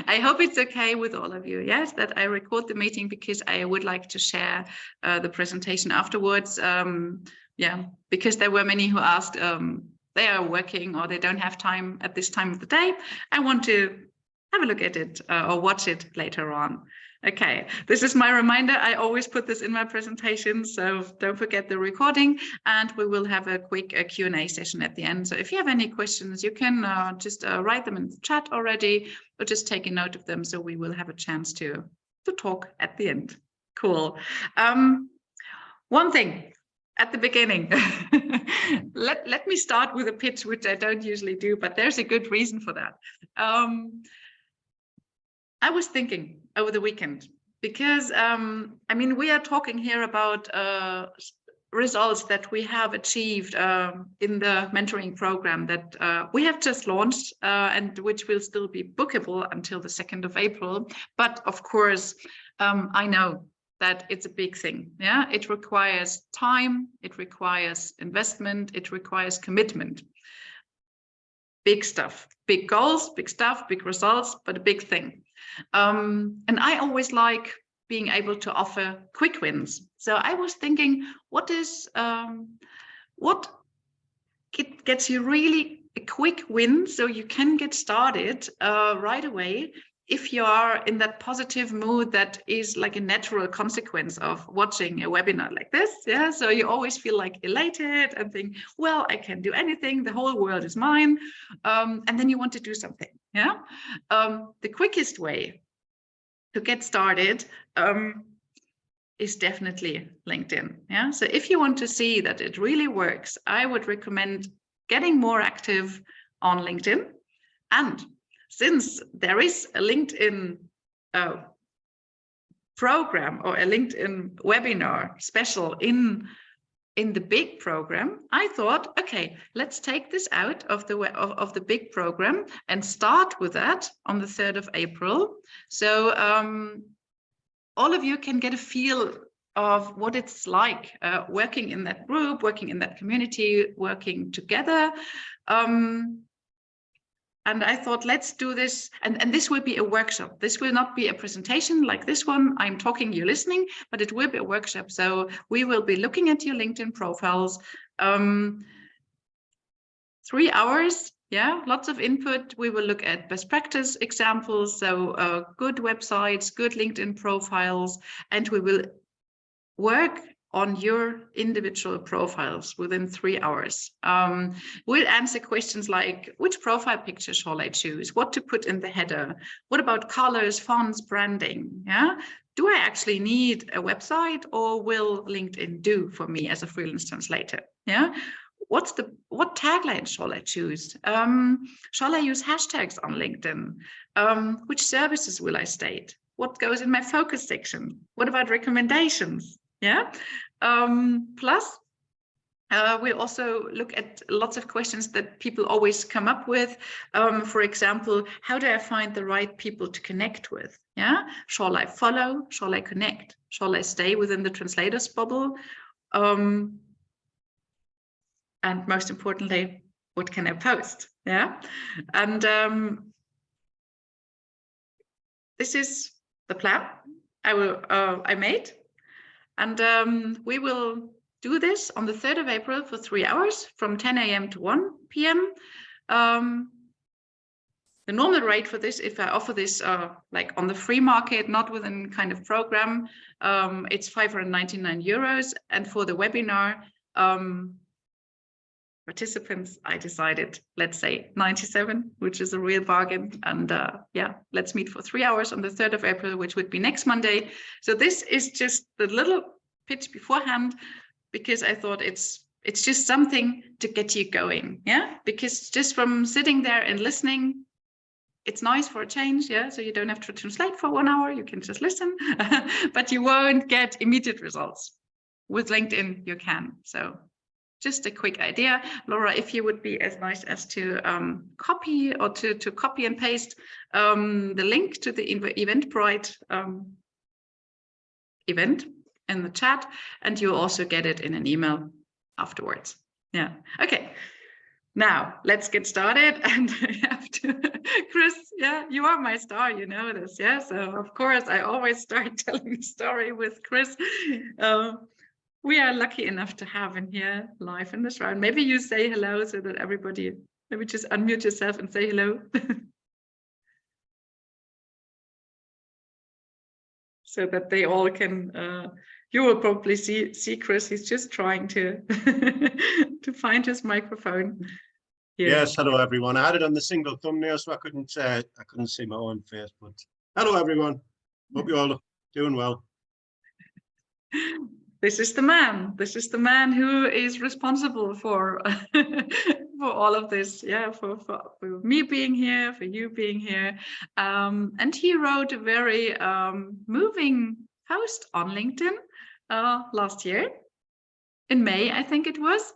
I hope it's okay with all of you, yes, that I record the meeting because I would like to share the presentation afterwards. Yeah, because there were many who asked, they are working or they don't have time at this time of the day. I want to have a look at it or watch it later on. Okay, this is my reminder. I always put this in my presentation, so don't forget the recording, and we will have a quick Q&A session at the end. So if you have any questions, you can just write them in the chat already, or just take a note of them, so we will have a chance to talk at the end. Cool. One thing at the beginning, let me start with a pitch, which I don't usually do, but there's a good reason for that. I was thinking over the weekend, because I mean, we are talking here about results that we have achieved in the mentoring program that we have just launched and which will still be bookable until the 2nd of April. But of course, I know that it's a big thing. Yeah, it requires time, it requires investment, it requires commitment. Big stuff, big goals, big stuff, big results, but a big thing. And I always like being able to offer quick wins. So I was thinking, what gets you really a quick win so you can get started right away if you are in that positive mood that is like a natural consequence of watching a webinar like this. Yeah, so you always feel like elated and think, well, I can do anything, the whole world is mine, and then you want to do something. Yeah, the quickest way to get started is definitely LinkedIn. Yeah, so if you want to see that it really works, I would recommend getting more active on LinkedIn. And since there is a LinkedIn program or a LinkedIn webinar special in the big program, I thought, okay, let's take this out of the big program and start with that on the 3rd of April. So all of you can get a feel of what it's like working in that group, working in that community, working together. And I thought, let's do this. And this will be a workshop. This will not be a presentation like this one. I'm talking, you're listening, but it will be a workshop. So we will be looking at your LinkedIn profiles. 3 hours, yeah, lots of input. We will look at best practice examples. So good websites, good LinkedIn profiles, and we will work on your individual profiles within 3 hours. We'll answer questions like, which profile picture shall I choose? What to put in the header? What about colors, fonts, branding? Yeah, do I actually need a website, or will LinkedIn do for me as a freelance translator? Yeah, what tagline shall I choose? Shall I use hashtags on LinkedIn? Which services will I state? What goes in my focus section? What about recommendations? Yeah. Plus, we'll also look at lots of questions that people always come up with. For example, how do I find the right people to connect with? Yeah. Shall I follow? Shall I connect? Shall I stay within the translators bubble? And most importantly, what can I post? Yeah. And this is the plan I made. And we will do this on the 3rd of April for 3 hours from 10 a.m. to 1 p.m. The normal rate for this, if I offer this like on the free market, not within kind of program, it's 599 euros. And for the webinar participants, I decided, let's say 97, which is a real bargain. And yeah, let's meet for 3 hours on the 3rd of April, which would be next Monday. So this is just the little pitch beforehand, because I thought it's just something to get you going. Yeah, because just from sitting there and listening, it's nice for a change. Yeah, so you don't have to translate for 1 hour, you can just listen, but you won't get immediate results. With LinkedIn, you can. So just a quick idea. Laura, if you would be as nice as to copy or to copy and paste the link to the Eventbrite event in the chat, and you'll also get it in an email afterwards. Yeah, okay. Now let's get started, and I have to, Chris, yeah, you are my star, you know this, yeah? So of course I always start telling the story with Chris. We are lucky enough to have him here live in this round. Maybe you say hello so that everybody, maybe just unmute yourself and say hello. So that they all can, you will probably see Chris, he's just trying to to find his microphone. Here. Yes, hello everyone. I had it on the single thumbnail, so I couldn't see my own face. But hello everyone. Hope you're all doing well. This is the man. This is the man who is responsible for for all of this. Yeah, for me being here, for you being here. And he wrote a very moving post on LinkedIn last year, in May, I think it was.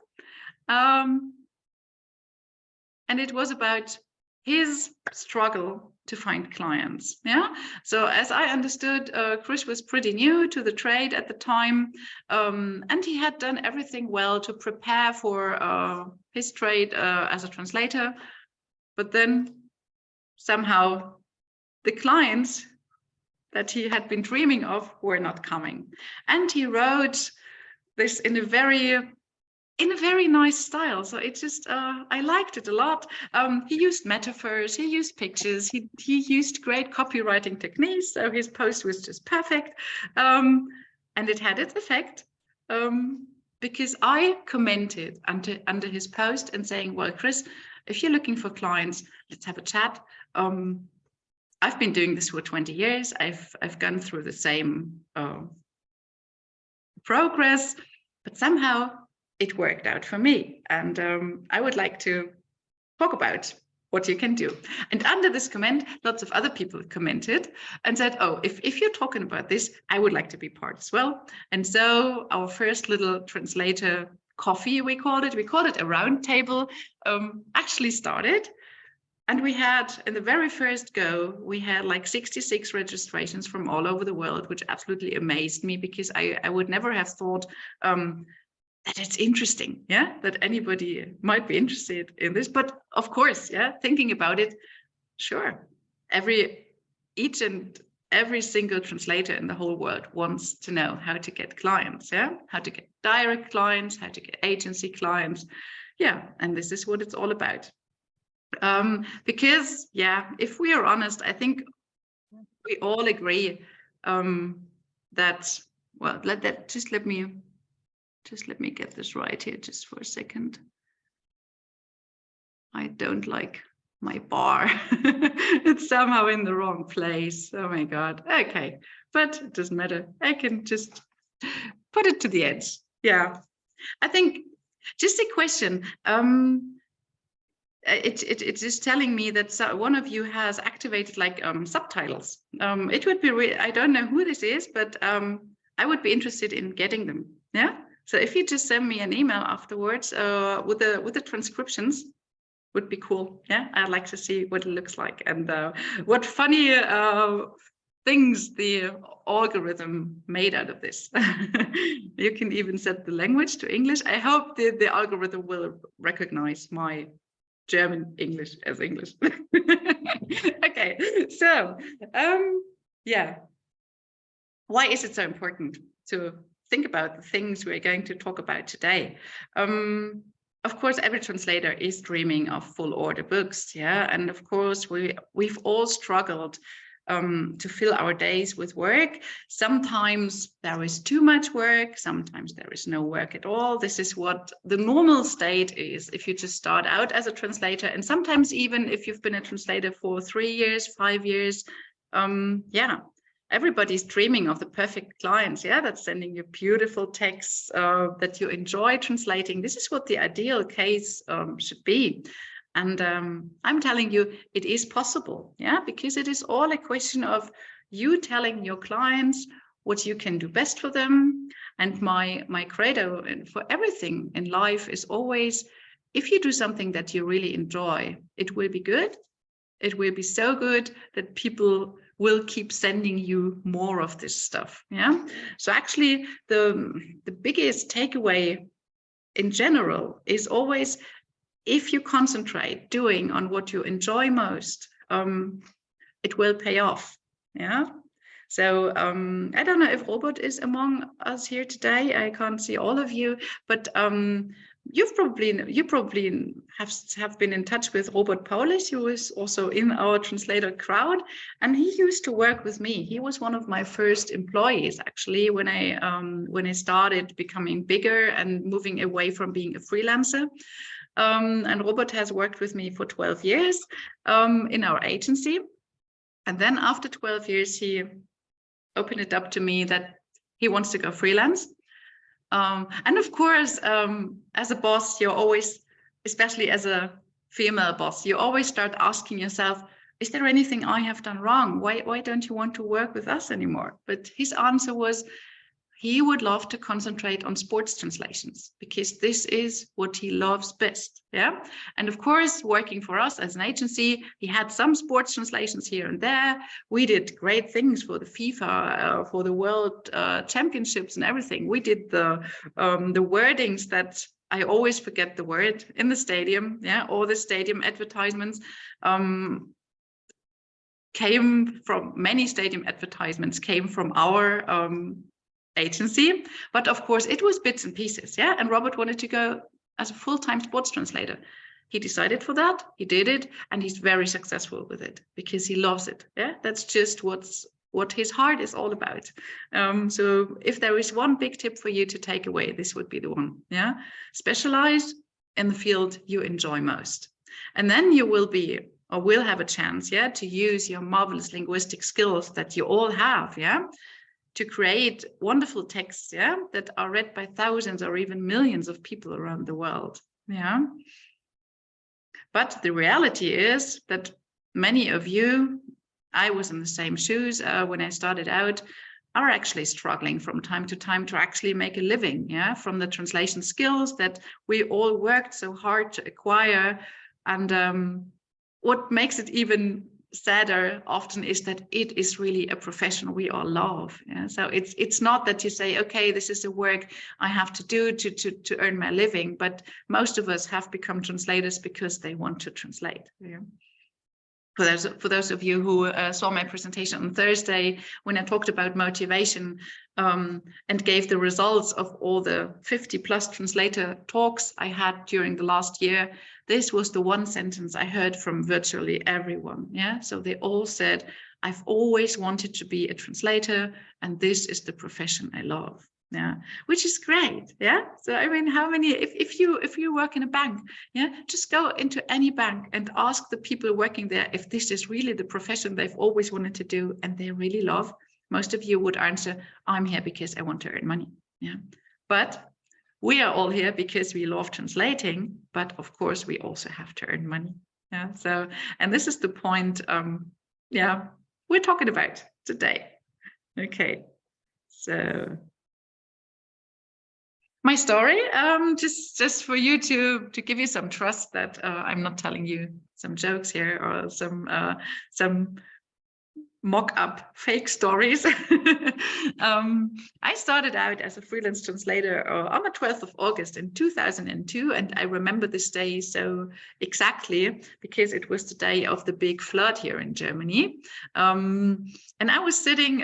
And it was about his struggle to find clients. Yeah. So as I understood, Chris was pretty new to the trade at the time, and he had done everything well to prepare for his trade as a translator. But then somehow the clients that he had been dreaming of were not coming. And he wrote this in a very nice style. So it just, I liked it a lot. He used metaphors, he used pictures, he used great copywriting techniques. So his post was just perfect. And it had its effect because I commented under his post and saying, well, Chris, if you're looking for clients, let's have a chat. I've been doing this for 20 years. I've gone through the same progress, but somehow it worked out for me. And I would like to talk about what you can do. And under this comment, lots of other people commented and said, oh, if you're talking about this, I would like to be part as well. And so our first little translator coffee, we called it a round table, actually started. And we had, in the very first go, we had like 66 registrations from all over the world, which absolutely amazed me because I would never have thought that it's interesting, yeah, that anybody might be interested in this. But of course, yeah, thinking about it, sure, each and every single translator in the whole world wants to know how to get clients, yeah, how to get direct clients, how to get agency clients, yeah, and this is what it's all about. Because, yeah, if we are honest, I think we all agree that, well, let me get this right here just for a second. I don't like my bar. It's somehow in the wrong place. Oh my God. Okay, but it doesn't matter. I can just put it to the edge. Yeah, I think just a question. It's just telling me that one of you has activated like subtitles. It would be, I don't know who this is, but I would be interested in getting them. Yeah. So if you just send me an email afterwards with the transcriptions, would be cool. Yeah, I'd like to see what it looks like and what funny things the algorithm made out of this. You can even set the language to English. I hope the algorithm will recognize my German English as English. Okay, so yeah, why is it so important to think about the things we're going to talk about today? Of course, every translator is dreaming of full order books, yeah, and of course we've all struggled to fill our days with work. Sometimes there is too much work, sometimes there is no work at all. This is what the normal state is if you just start out as a translator, and sometimes even if you've been a translator for 3 years, 5 years, yeah. Everybody's dreaming of the perfect clients, yeah, that's sending you beautiful texts that you enjoy translating. This is what the ideal case should be. And I'm telling you, it is possible, yeah, because it is all a question of you telling your clients what you can do best for them. And my credo for everything in life is always, if you do something that you really enjoy, it will be good. It will be so good that people will keep sending you more of this stuff. Yeah. So actually the biggest takeaway in general is always, if you concentrate doing on what you enjoy most, it will pay off. Yeah. So I don't know if Robert is among us here today. I can't see all of you, but you probably have been in touch with Robert Paulus, who is also in our translator crowd, and he used to work with me. He was one of my first employees, actually, when I started becoming bigger and moving away from being a freelancer. And Robert has worked with me for 12 years in our agency. And then after 12 years, he opened it up to me that he wants to go freelance. And of course, as a boss, you're always, especially as a female boss, you always start asking yourself, is there anything I have done wrong? Why don't you want to work with us anymore? But his answer was, he would love to concentrate on sports translations because this is what he loves best. Yeah. And of course, working for us as an agency, he had some sports translations here and there. We did great things for the FIFA, for the World Championships and everything. We did the wordings that I always forget the word in the stadium. Yeah. All the stadium advertisements. Came from many stadium advertisements came from our agency, but of course it was bits and pieces. Yeah. And Robert wanted to go as a full-time sports translator. He decided for that, he did it, and he's very successful with it because he loves it. Yeah, that's just what his heart is all about. So if there is one big tip for you to take away, this would be the one. Yeah, specialize in the field you enjoy most, and then you will have a chance, yeah, to use your marvelous linguistic skills that you all have, yeah, to create wonderful texts, yeah, that are read by thousands or even millions of people around the world. Yeah. But the reality is that many of you, I was in the same shoes when I started out, are actually struggling from time to time to actually make a living, yeah, from the translation skills that we all worked so hard to acquire. And what makes it even sadder often is that it is really a profession we all love. Yeah? So it's not that you say, okay, this is the work I have to do to earn my living, but most of us have become translators because they want to translate. Yeah? For those of you who saw my presentation on Thursday, when I talked about motivation and gave the results of all the 50+ translator talks I had during the last year, this was the one sentence I heard from virtually everyone. Yeah, so they all said, I've always wanted to be a translator, and this is the profession I love. Yeah, which is great. Yeah, so I mean, how many, if you work in a bank, yeah, just go into any bank and ask the people working there if this is really the profession they've always wanted to do and they really love. Most of you would answer, I'm here because I want to earn money. Yeah, but we are all here because we love translating, but of course we also have to earn money. Yeah, so, and this is the point, yeah, we're talking about today. Okay, so my story, just for you to give you some trust that I'm not telling you some jokes here or some mock-up fake stories. I started out as a freelance translator on the 12th of August in 2002, and I remember this day so exactly because it was the day of the big flood here in Germany. And I was sitting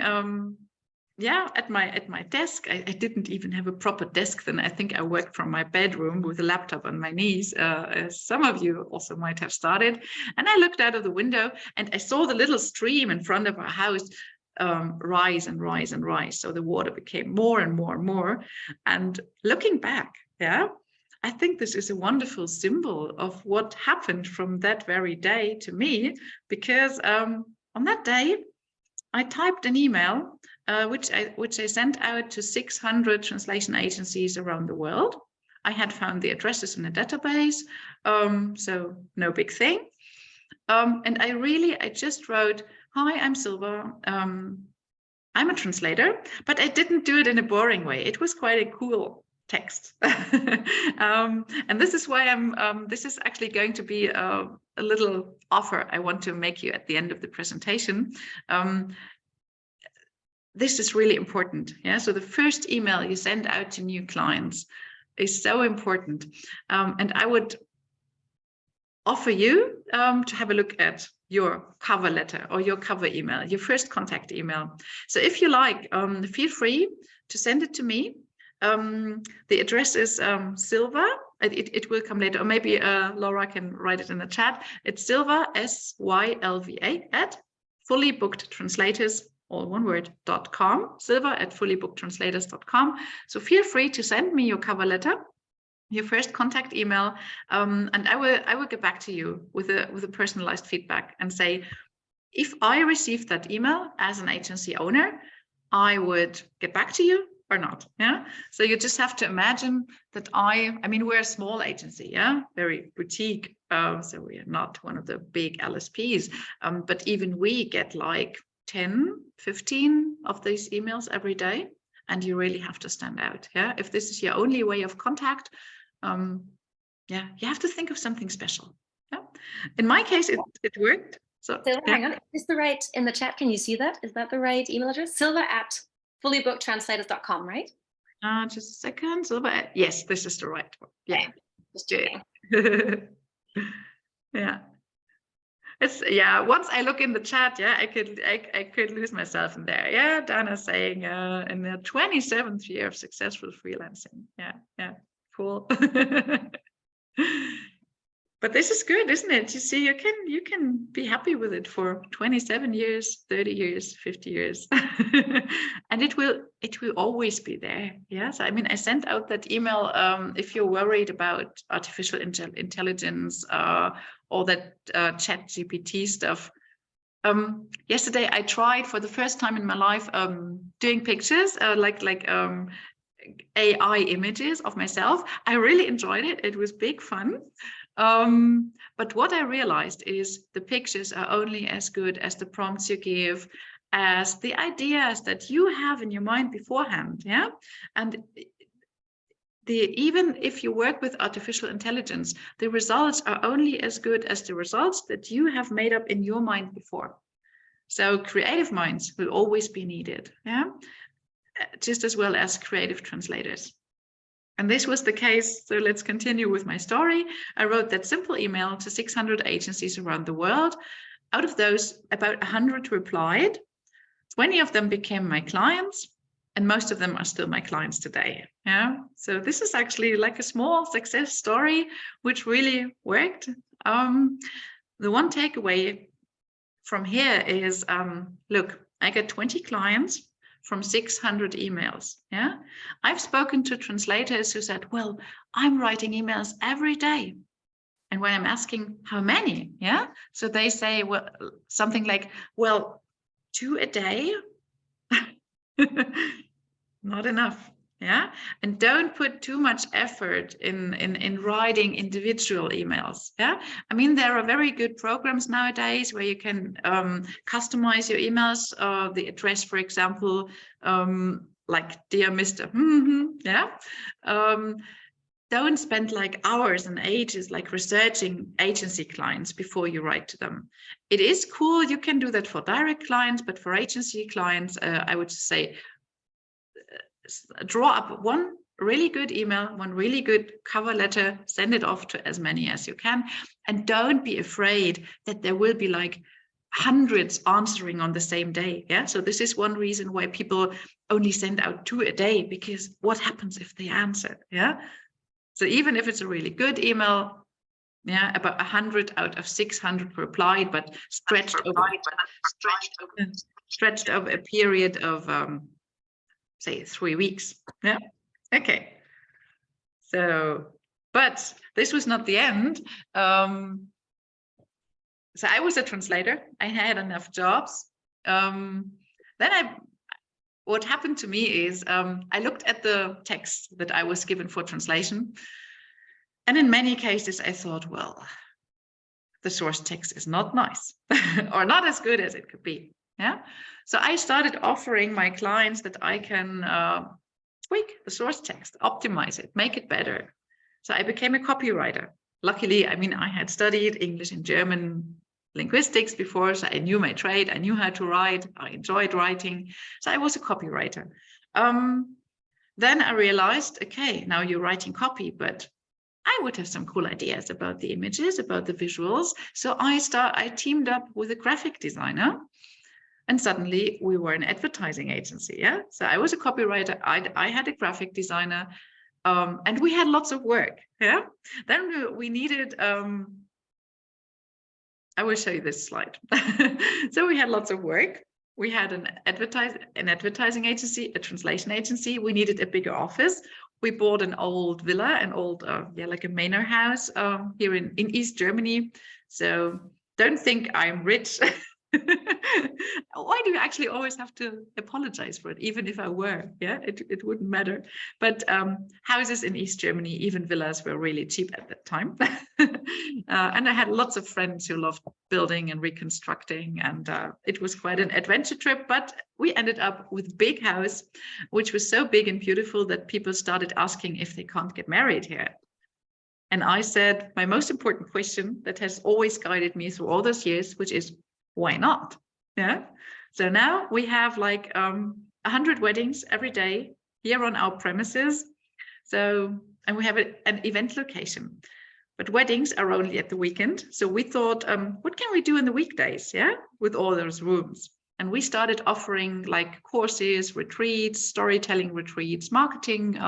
yeah, at my desk. I didn't even have a proper desk then. I think I worked from my bedroom with a laptop on my knees, as some of you also might have started. And I looked out of the window and I saw the little stream in front of our house rise and rise and rise. So the water became more and more and more. And looking back, yeah, I think this is a wonderful symbol of what happened from that very day to me, because on that day, I typed an email which I sent out to 600 translation agencies around the world. I had found the addresses in a database, so no big thing. And I just wrote, hi, I'm Sylva. I'm a translator, but I didn't do it in a boring way. It was quite a cool text. And this is why this is actually going to be a little offer I want to make you at the end of the presentation. This is really important. Yeah. So the first email you send out to new clients is so important. And I would offer you to have a look at your cover letter or your cover email, your first contact email. So if you like, feel free to send it to me. The address is Sylva. It will come later, or maybe Laura can write it in the chat. It's Sylva, SYLVA, at fullybookedtranslators, all one word, .com, Sylva@fullybookedtranslators.com. So feel free to send me your cover letter, your first contact email, and I will get back to you with a personalized feedback and say, if I received that email as an agency owner, I would get back to you or not. Yeah. So you just have to imagine that I mean, we're a small agency, yeah, very boutique. So we are not one of the big LSPs, but even we get like 10, 15 of these emails every day, and you really have to stand out. Yeah. If this is your only way of contact, yeah, you have to think of something special. Yeah. In my case, it worked. So hang on, is the right in the chat? Can you see that? Is that the right email address? Sylva@fullybookedtranslators.com, right? Just a second. Sylva, yes, this is the right one. Yeah. Okay. Just checking. Yeah. It's, yeah, once I look in the chat, yeah, I could lose myself in there. Yeah, Dana saying in the 27th year of successful freelancing. Yeah, cool. But this is good, isn't it? You see, you can be happy with it for 27 years, 30 years, 50 years. And it will always be there. Yes. I mean, I sent out that email if you're worried about artificial intelligence or that chat GPT stuff. Yesterday I tried for the first time in my life doing pictures like AI images of myself. I really enjoyed it. It was big fun. But what I realized is the pictures are only as good as the prompts you give, as the ideas that you have in your mind beforehand. Yeah. And even if you work with artificial intelligence, the results are only as good as the results that you have made up in your mind before. So creative minds will always be needed. Yeah. Just as well as creative translators. And this was the case. So let's continue with my story. I wrote that simple email to 600 agencies around the world. Out of those, about 100 replied. 20 of them became my clients, and most of them are still my clients today. Yeah. So this is actually like a small success story, which really worked. The one takeaway from here is, look, I got 20 clients from 600 emails. Yeah, I've spoken to translators who said, well, I'm writing emails every day. And when I'm asking how many, yeah, so they say, well, something like, well, 2 a day. Not enough. Yeah, and don't put too much effort in writing individual emails. Yeah, I mean, there are very good programs nowadays where you can customize your emails. The address, for example, like dear Mr. Yeah. Don't spend like hours and ages like researching agency clients before you write to them. It is cool. You can do that for direct clients, but for agency clients, I would say, draw up one really good email, one really good cover letter, send it off to as many as you can. And don't be afraid that there will be like hundreds answering on the same day. Yeah. So this is one reason why people only send out 2 a day, because what happens if they answer? Yeah. So even if it's a really good email, yeah, about 100 out of 600 replied, but stretched over a period of say 3 weeks. Yeah. Okay. So, but this was not the end. So I was a translator. I had enough jobs. What happened to me is I looked at the text that I was given for translation. And in many cases, I thought, well, the source text is not nice or not as good as it could be. Yeah. So I started offering my clients that I can tweak the source text, optimize it, make it better. So I became a copywriter. Luckily, I mean, I had studied English and German linguistics before, so I knew my trade. I knew how to write. I enjoyed writing. So I was a copywriter. Then I realized, okay, now you're writing copy, but I would have some cool ideas about the images, about the visuals. So I teamed up with a graphic designer, and suddenly we were an advertising agency. Yeah. So I was a copywriter. I had a graphic designer, and we had lots of work. Yeah. Then we needed, I will show you this slide. So we had lots of work. We had an advertising agency, a translation agency. We needed a bigger office. We bought an old villa, an old, like a manor house here in East Germany. So don't think I'm rich. Why do you actually always have to apologize for it? Even if I were, yeah, it wouldn't matter. But houses in East Germany, even villas, were really cheap at that time. And I had lots of friends who loved building and reconstructing, and it was quite an adventure trip. But we ended up with a big house, which was so big and beautiful that people started asking if they can't get married here. And I said, my most important question that has always guided me through all those years, which is, why not? Yeah. So now we have like 100 weddings every day here on our premises. So, and we have an event location, but weddings are only at the weekend. So we thought, what can we do in the weekdays? Yeah, with all those rooms. And we started offering like courses, retreats, storytelling retreats, marketing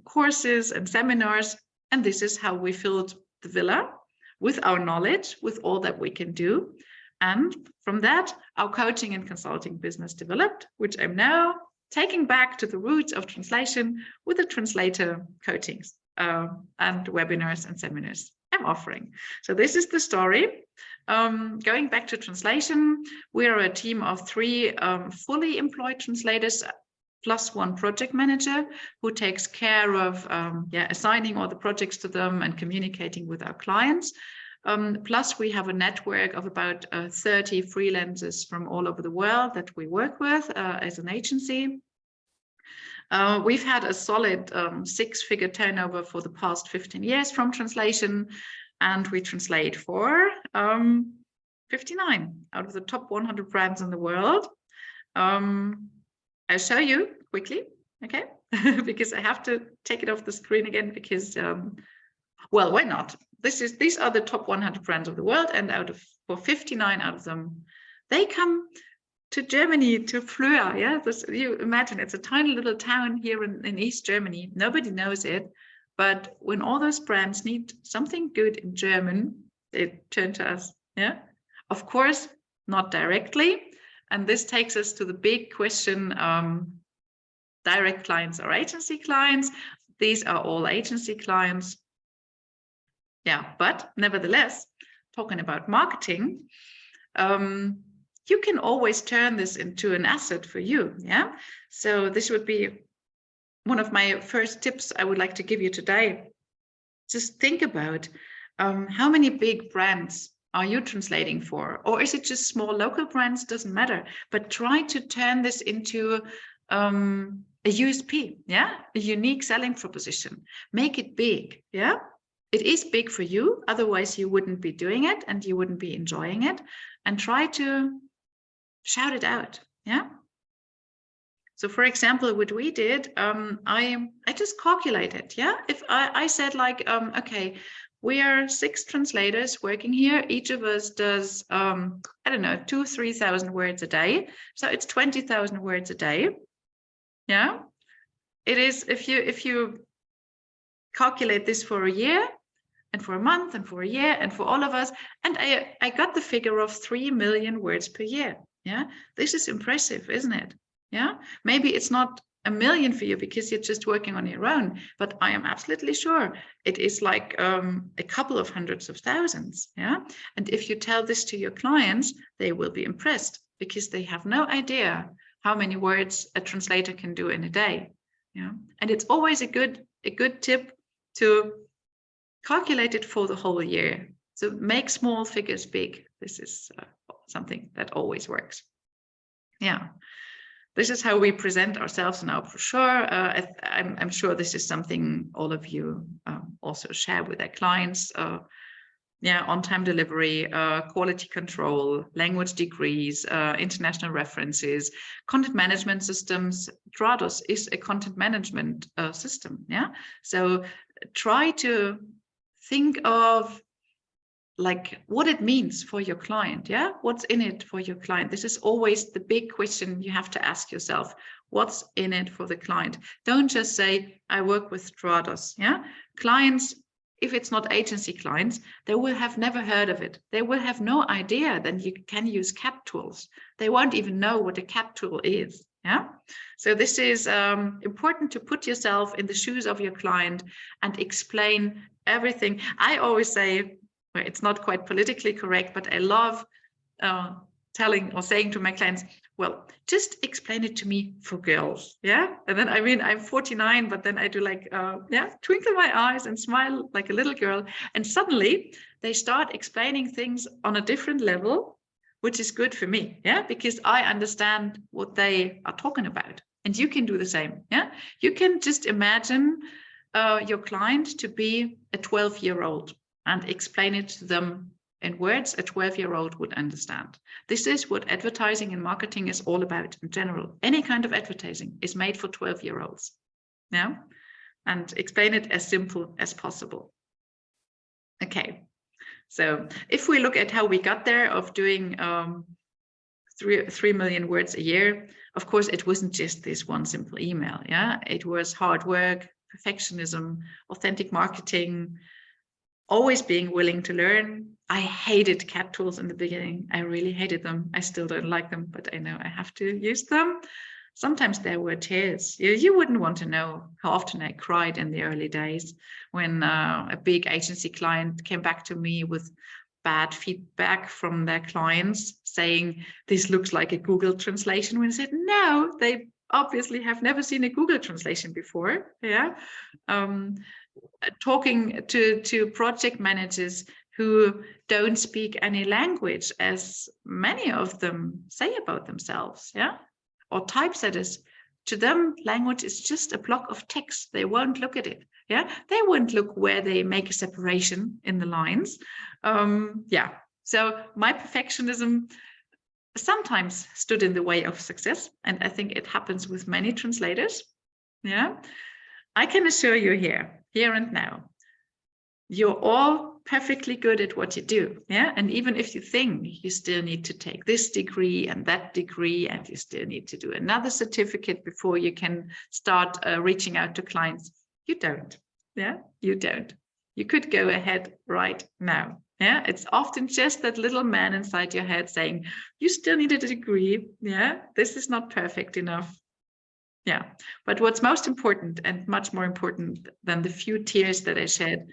courses and seminars. And this is how we filled the villa with our knowledge, with all that we can do. And from that, our coaching and consulting business developed, which I'm now taking back to the roots of translation with the translator coachings and webinars and seminars I'm offering. So this is the story. Going back to translation, we are a team of 3 fully employed translators, plus 1 project manager who takes care of assigning all the projects to them and communicating with our clients. Plus, we have a network of about 30 freelancers from all over the world that we work with as an agency. We've had a solid 6-figure turnover for the past 15 years from translation, and we translate for 59 out of the top 100 brands in the world. I'll show you quickly, okay? Because I have to take it off the screen again because, well, why not? These are the top 100 brands of the world, and for 59 out of them, they come to Germany, to Flöa. Yeah, you imagine it's a tiny little town here in East Germany. Nobody knows it, but when all those brands need something good in German, they turn to us. Yeah, of course, not directly, and this takes us to the big question: direct clients or agency clients. These are all agency clients. Yeah, but nevertheless, talking about marketing, you can always turn this into an asset for you. Yeah, so this would be one of my first tips I would like to give you today. Just think about how many big brands are you translating for, or is it just small local brands? Doesn't matter, but try to turn this into a USP, yeah, a unique selling proposition. Make it big, yeah. It is big for you, otherwise you wouldn't be doing it and you wouldn't be enjoying it, and try to shout it out, yeah? So for example, what we did, I just calculated, yeah? If I said like, okay, we are 6 translators working here, each of us does, I don't know, 2,000-3,000 words a day. So it's 20,000 words a day, yeah? It is, if you calculate this for a year, and for a month, and for a year, and for all of us, and I got the figure of 3 million words per year. Yeah, this is impressive, isn't it? Yeah, maybe it's not 1 million for you because you're just working on your own, but I am absolutely sure it is like a couple of hundreds of thousands. Yeah, and if you tell this to your clients, they will be impressed because they have no idea how many words a translator can do in a day. Yeah, and it's always a good tip to calculate it for the whole year. So make small figures big. This is something that always works. Yeah, this is how we present ourselves in our brochure. I'm sure this is something all of you also share with their clients. Yeah, on-time delivery, quality control, language degrees, international references, content management systems. Trados is a content management system. Yeah, so try to think of like what it means for your client. Yeah, what's in it for your client? This is always the big question you have to ask yourself. What's in it for the client? Don't just say, I work with Stratos. Yeah, clients, if it's not agency clients, they will have never heard of it. They will have no idea that you can use CAD tools. They won't even know what a CAD tool is. Yeah, so this is important to put yourself in the shoes of your client and explain everything. I always say, well, it's not quite politically correct, but I love telling or saying to my clients, well, just explain it to me for girls. Yeah. And then, I mean, I'm 49, but then I do like, twinkle my eyes and smile like a little girl. And suddenly they start explaining things on a different level, which is good for me. Yeah. Because I understand what they are talking about. And you can do the same. Yeah. You can just imagine your client to be a 12-year-old and explain it to them in words a 12-year-old would understand. This is what advertising and marketing is all about in general. Any kind of advertising is made for 12-year-olds. Yeah, and explain it as simple as possible. Okay, so if we look at how we got there of doing 3 million words a year, of course, it wasn't just this one simple email. Yeah, it was hard work, perfectionism, authentic marketing, always being willing to learn. I hated CAD tools in the beginning. I really hated them. I still don't like them, but I know I have to use them. Sometimes there were tears. You wouldn't want to know how often I cried in the early days when a big agency client came back to me with bad feedback from their clients saying, this looks like a Google translation. When I said, no, they obviously have never seen a Google translation before. Yeah. Talking to project managers who don't speak any language, as many of them say about themselves, yeah, or typesetters. To them, language is just a block of text. They won't look at it. Yeah, they won't look where they make a separation in the lines. Yeah, so my perfectionism sometimes stood in the way of success, and I think it happens with many translators. Yeah, I can assure you here and now, you're all perfectly good at what you do. Yeah. And even if you think you still need to take this degree and that degree, and you still need to do another certificate before you can start reaching out to clients, you don't. Yeah, you don't. You could go ahead right now. Yeah, it's often just that little man inside your head saying, you still need a degree. Yeah, this is not perfect enough. Yeah, but what's most important, and much more important than the few tears that I shed,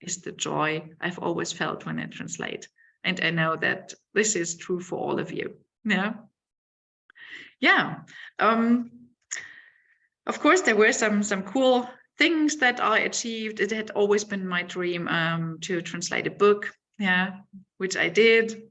is the joy I've always felt when I translate. And I know that this is true for all of you. Yeah. Yeah. Of course, there were some cool things that I achieved. It had always been my dream to translate a book. Yeah, which I did.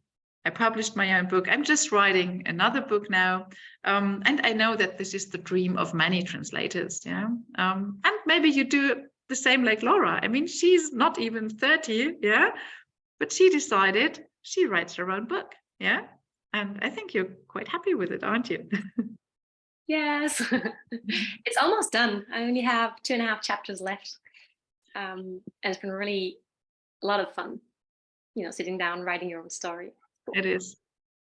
I published my own book. I'm just writing another book now. And I know that this is the dream of many translators. Yeah. And maybe you do the same like Laura. I mean, she's not even 30. Yeah. But she decided she writes her own book. Yeah. And I think you're quite happy with it, aren't you? Yes. It's almost done. I only have 2.5 chapters left. And it's been really a lot of fun, sitting down, writing your own story. It is.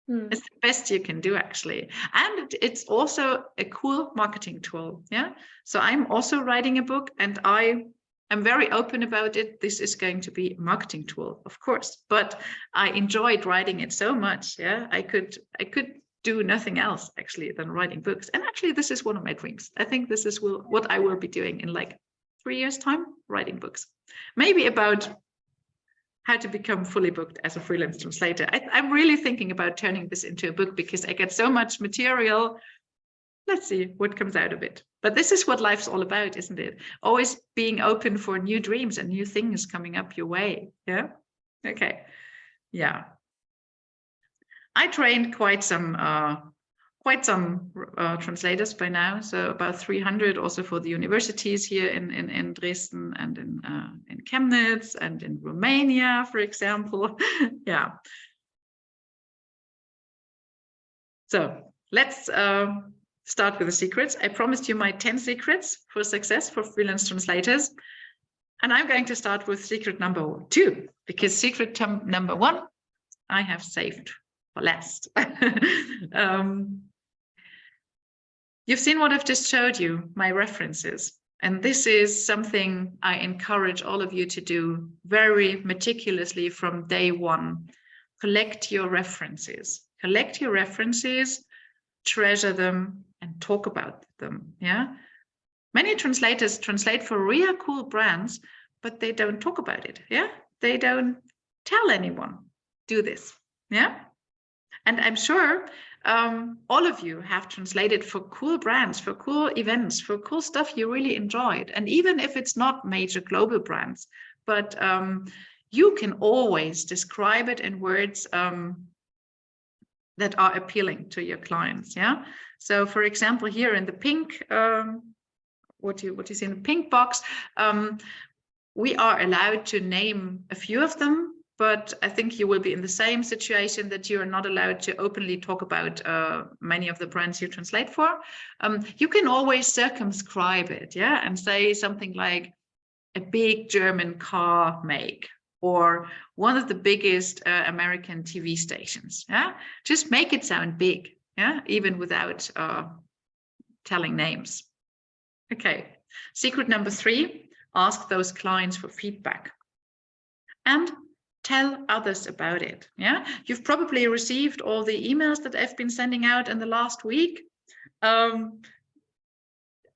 It's the best you can do, actually. And it's also a cool marketing tool. Yeah. So I'm also writing a book, and I am very open about it. This is going to be a marketing tool, of course, but I enjoyed writing it so much. Yeah. I could do nothing else actually than writing books. And actually, this is one of my dreams. I think this is what I will be doing in like 3 years' time, writing books. Maybe about how to become fully booked as a freelance translator. I'm really thinking about turning this into a book because I get so much material. Let's see what comes out of it. But this is what life's all about, isn't it? Always being open for new dreams and new things coming up your way. Yeah. Okay. Yeah. I trained quite some translators by now, so about 300 also for the universities here in Dresden and in Chemnitz and in Romania, for example. Yeah. So let's start with the secrets. I promised you my 10 secrets for success for freelance translators. And I'm going to start with secret number 2, because secret number 1, I have saved for last. You've seen what I've just showed you, my references. And this is something I encourage all of you to do very meticulously from day 1. Collect your references. Collect your references, treasure them, and talk about them. Yeah. Many translators translate for real cool brands, but they don't talk about it. Yeah. They don't tell anyone, do this. Yeah. And I'm sure all of you have translated for cool brands, for cool events, for cool stuff you really enjoyed. And even if it's not major global brands, but you can always describe it in words that are appealing to your clients. Yeah. So for example, here in the pink, what you see in the pink box, we are allowed to name a few of them, but I think you will be in the same situation that you are not allowed to openly talk about many of the brands you translate for. You can always circumscribe it, yeah, and say something like a big German car make, or one of the biggest American TV stations. Yeah, just make it sound big. Yeah, even without telling names. Okay, secret number 3, ask those clients for feedback and tell others about it. Yeah, you've probably received all the emails that I've been sending out in the last week.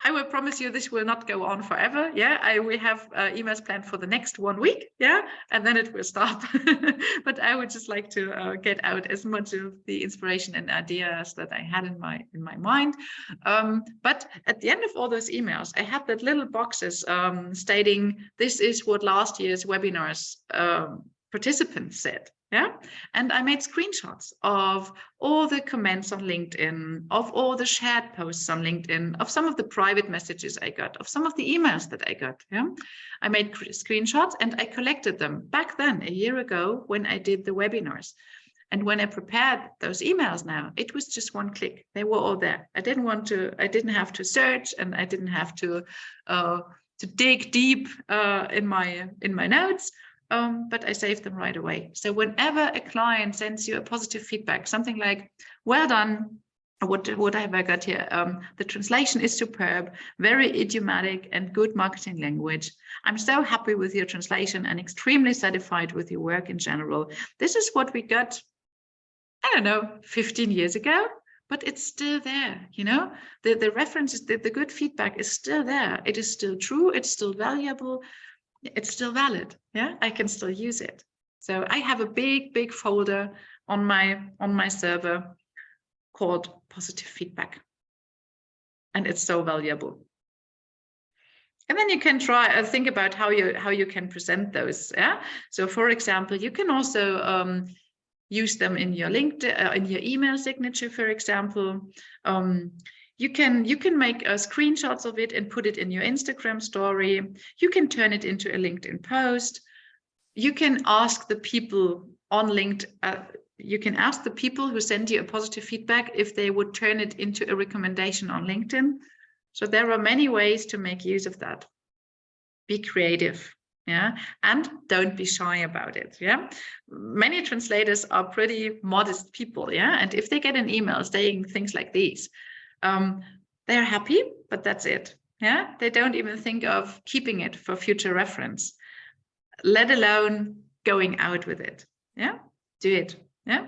I will promise you this will not go on forever. Yeah, we have emails planned for the next 1 week. Yeah, and then it will stop. But I would just like to get out as much of the inspiration and ideas that I had in my mind. But at the end of all those emails, I had that little boxes stating this is what last year's webinars participants said. Yeah, and I made screenshots of all the comments on LinkedIn, of all the shared posts on LinkedIn, of some of the private messages I got, of some of the emails that I got. Yeah, I made screenshots and I collected them back then, a year ago, when I did the webinars. And when I prepared those emails now, it was just 1 click. They were all there. I didn't have to search, and I didn't have to dig deep in my notes. But I saved them right away. So whenever a client sends you a positive feedback, something like, well done, what have I got here? The translation is superb, very idiomatic and good marketing language. I'm so happy with your translation and extremely satisfied with your work in general. This is what we got, I don't know, 15 years ago, but it's still there. You know, the references, the good feedback is still there. It is still true. It's still valuable. It's still valid. Yeah, I can still use it. So I have a big folder on my server called positive feedback, and it's so valuable. And then you can try think about how you can present those. Yeah. So for example, you can also use them in your LinkedIn, in your email signature, for example. You can make screenshots of it and put it in your Instagram story. You can turn it into a LinkedIn post. You can ask the people on LinkedIn, you can ask the people who send you a positive feedback if they would turn it into a recommendation on LinkedIn. So there are many ways to make use of that. Be creative. Yeah, and don't be shy about it. Yeah, many translators are pretty modest people. Yeah, and if they get an email saying things like these, they're happy, but that's it. Yeah, they don't even think of keeping it for future reference, let alone going out with it. Yeah, do it. Yeah,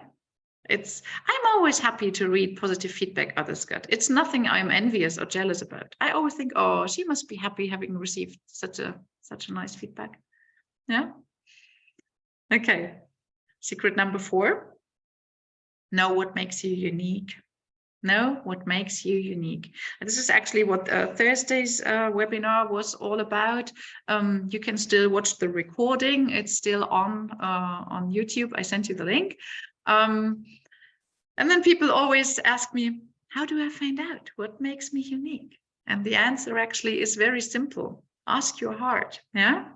I'm always happy to read positive feedback others got. It's nothing I'm envious or jealous about. I always think, oh, she must be happy having received such a nice feedback. Yeah. Okay. Secret number 4. Know what makes you unique. Know what makes you unique. And this is actually what Thursday's webinar was all about. You can still watch the recording. It's still on YouTube. I sent you the link. And then people always ask me, how do I find out what makes me unique? And the answer actually is very simple. Ask your heart. Yeah.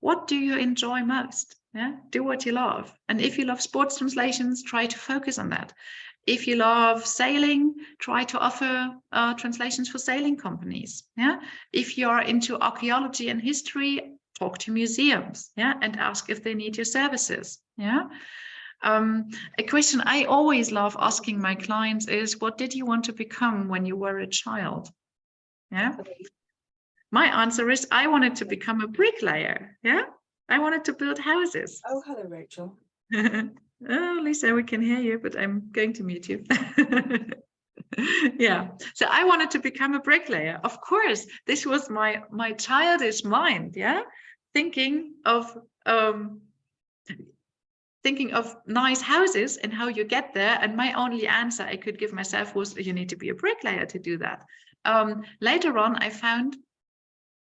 What do you enjoy most? Yeah. Do what you love. And if you love sports translations, try to focus on that. If you love sailing, try to offer translations for sailing companies. Yeah. If you are into archaeology and history, talk to museums. Yeah, and ask if they need your services. Yeah. A question I always love asking my clients is, what did you want to become when you were a child? Yeah. My answer is, I wanted to become a bricklayer. Yeah. I wanted to build houses. Oh, hello, Rachel. Oh, Lisa, we can hear you, but I'm going to mute you. Yeah. So I wanted to become a bricklayer. Of course, this was my childish mind. Yeah. Thinking of nice houses and how you get there. And my only answer I could give myself was, you need to be a bricklayer to do that. Later on, I found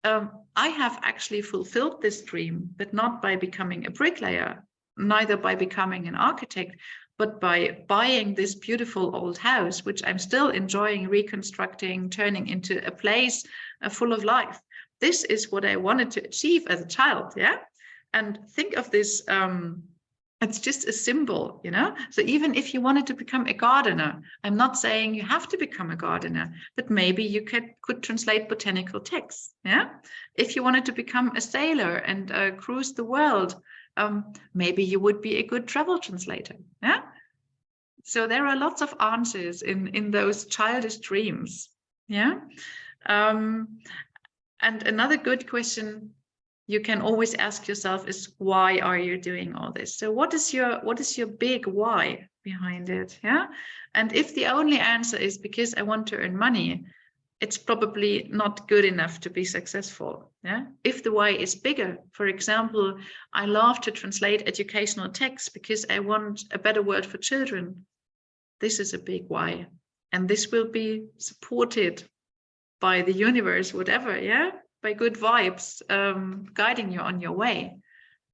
I have actually fulfilled this dream, but not by becoming a bricklayer, neither by becoming an architect, but by buying this beautiful old house, which I'm still enjoying reconstructing, turning into a place full of life. This is what I wanted to achieve as a child. Yeah. And think of this, it's just a symbol, you know? So even if you wanted to become a gardener, I'm not saying you have to become a gardener, but maybe you could translate botanical texts, yeah? If you wanted to become a sailor and cruise the world, maybe you would be a good travel translator, yeah? So there are lots of answers in those childish dreams, yeah? And another good question you can always ask yourself is, why are you doing all this? So what is your big why behind it? Yeah. And if the only answer is because I want to earn money, it's probably not good enough to be successful. Yeah. If the why is bigger, for example, I love to translate educational texts because I want a better world for children. This is a big why. And this will be supported by the universe, whatever. Yeah. By good vibes, guiding you on your way.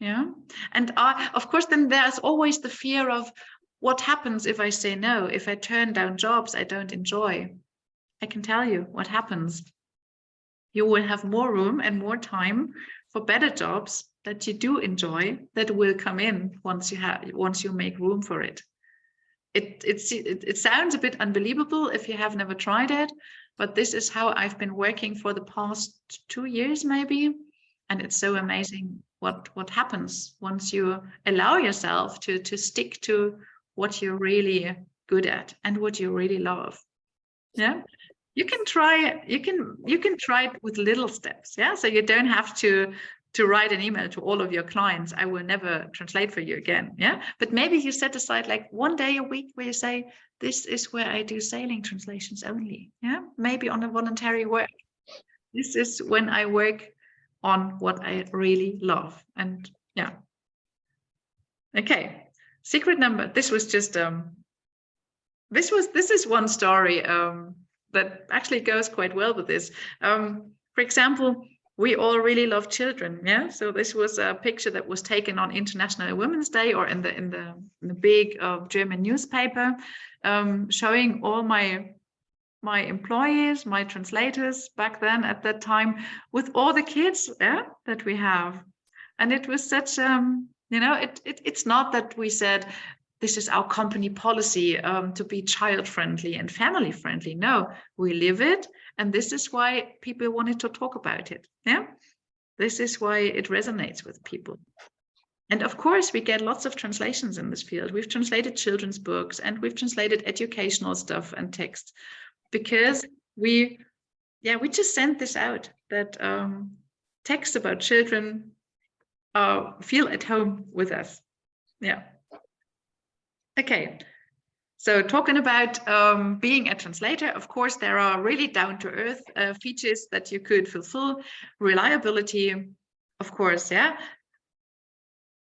Yeah. And of course, then there's always the fear of what happens if I say no, if I turn down jobs I don't enjoy. I can tell you what happens. You will have more room and more time for better jobs that you do enjoy, that will come in once you make room for it. It sounds a bit unbelievable if you have never tried it, but this is how I've been working for the past 2 years, maybe. And it's so amazing what happens once you allow yourself to stick to what you're really good at and what you really love. Yeah. You can try it with little steps. Yeah. So you don't have to write an email to all of your clients, I will never translate for you again. Yeah. But maybe you set aside like 1 day a week where you say, this is where I do sailing translations only. Yeah. Maybe on a voluntary work. This is when I work on what I really love. And yeah. Okay. Secret number. This was just this is one story that actually goes quite well with this. For example, we all really love children, yeah. So this was a picture that was taken on International Women's Day, or in the big German newspaper, showing all my employees, my translators back then at that time, with all the kids, yeah, that we have, and it was such you know, it's not that we said this is our company policy to be child friendly and family friendly. No, we live it. And this is why people wanted to talk about it. Yeah, this is why it resonates with people. And of course, we get lots of translations in this field. We've translated children's books and we've translated educational stuff and text, because we just sent this out, that texts about children feel at home with us. Yeah. Okay. So talking about being a translator, of course, there are really down-to-earth features that you could fulfill. Reliability, of course, yeah.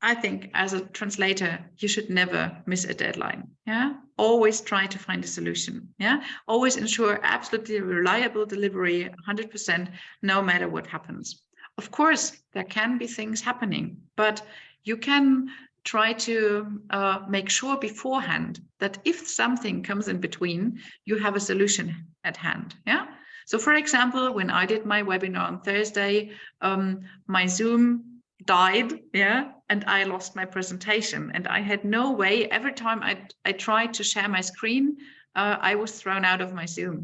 I think as a translator, you should never miss a deadline, yeah. Always try to find a solution, yeah. Always ensure absolutely reliable delivery, 100%, no matter what happens. Of course, there can be things happening, but you can try to make sure beforehand that if something comes in between, you have a solution at hand. Yeah. So for example, when I did my webinar on Thursday, my Zoom died. Yeah. and I lost my presentation, and I had no way. Every time I tried to share my screen, I was thrown out of my Zoom.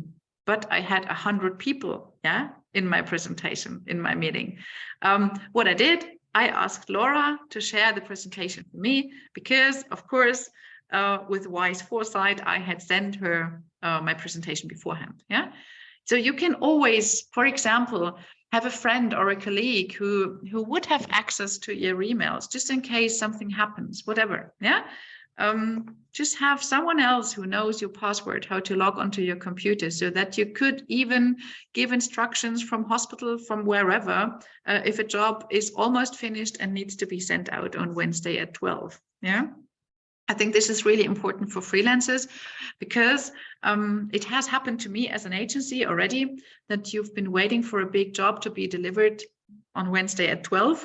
But I had 100 people, yeah, in my presentation, in my meeting. What I did, I asked Laura to share the presentation for me, because of course, with wise foresight, I had sent her my presentation beforehand, yeah. So you can always, for example, have a friend or a colleague who would have access to your emails, just in case something happens, whatever, yeah. Just have someone else who knows your password, how to log onto your computer, so that you could even give instructions from hospital, from wherever, if a job is almost finished and needs to be sent out on Wednesday at 12. Yeah, I think this is really important for freelancers, because it has happened to me as an agency already, that you've been waiting for a big job to be delivered on Wednesday at 12,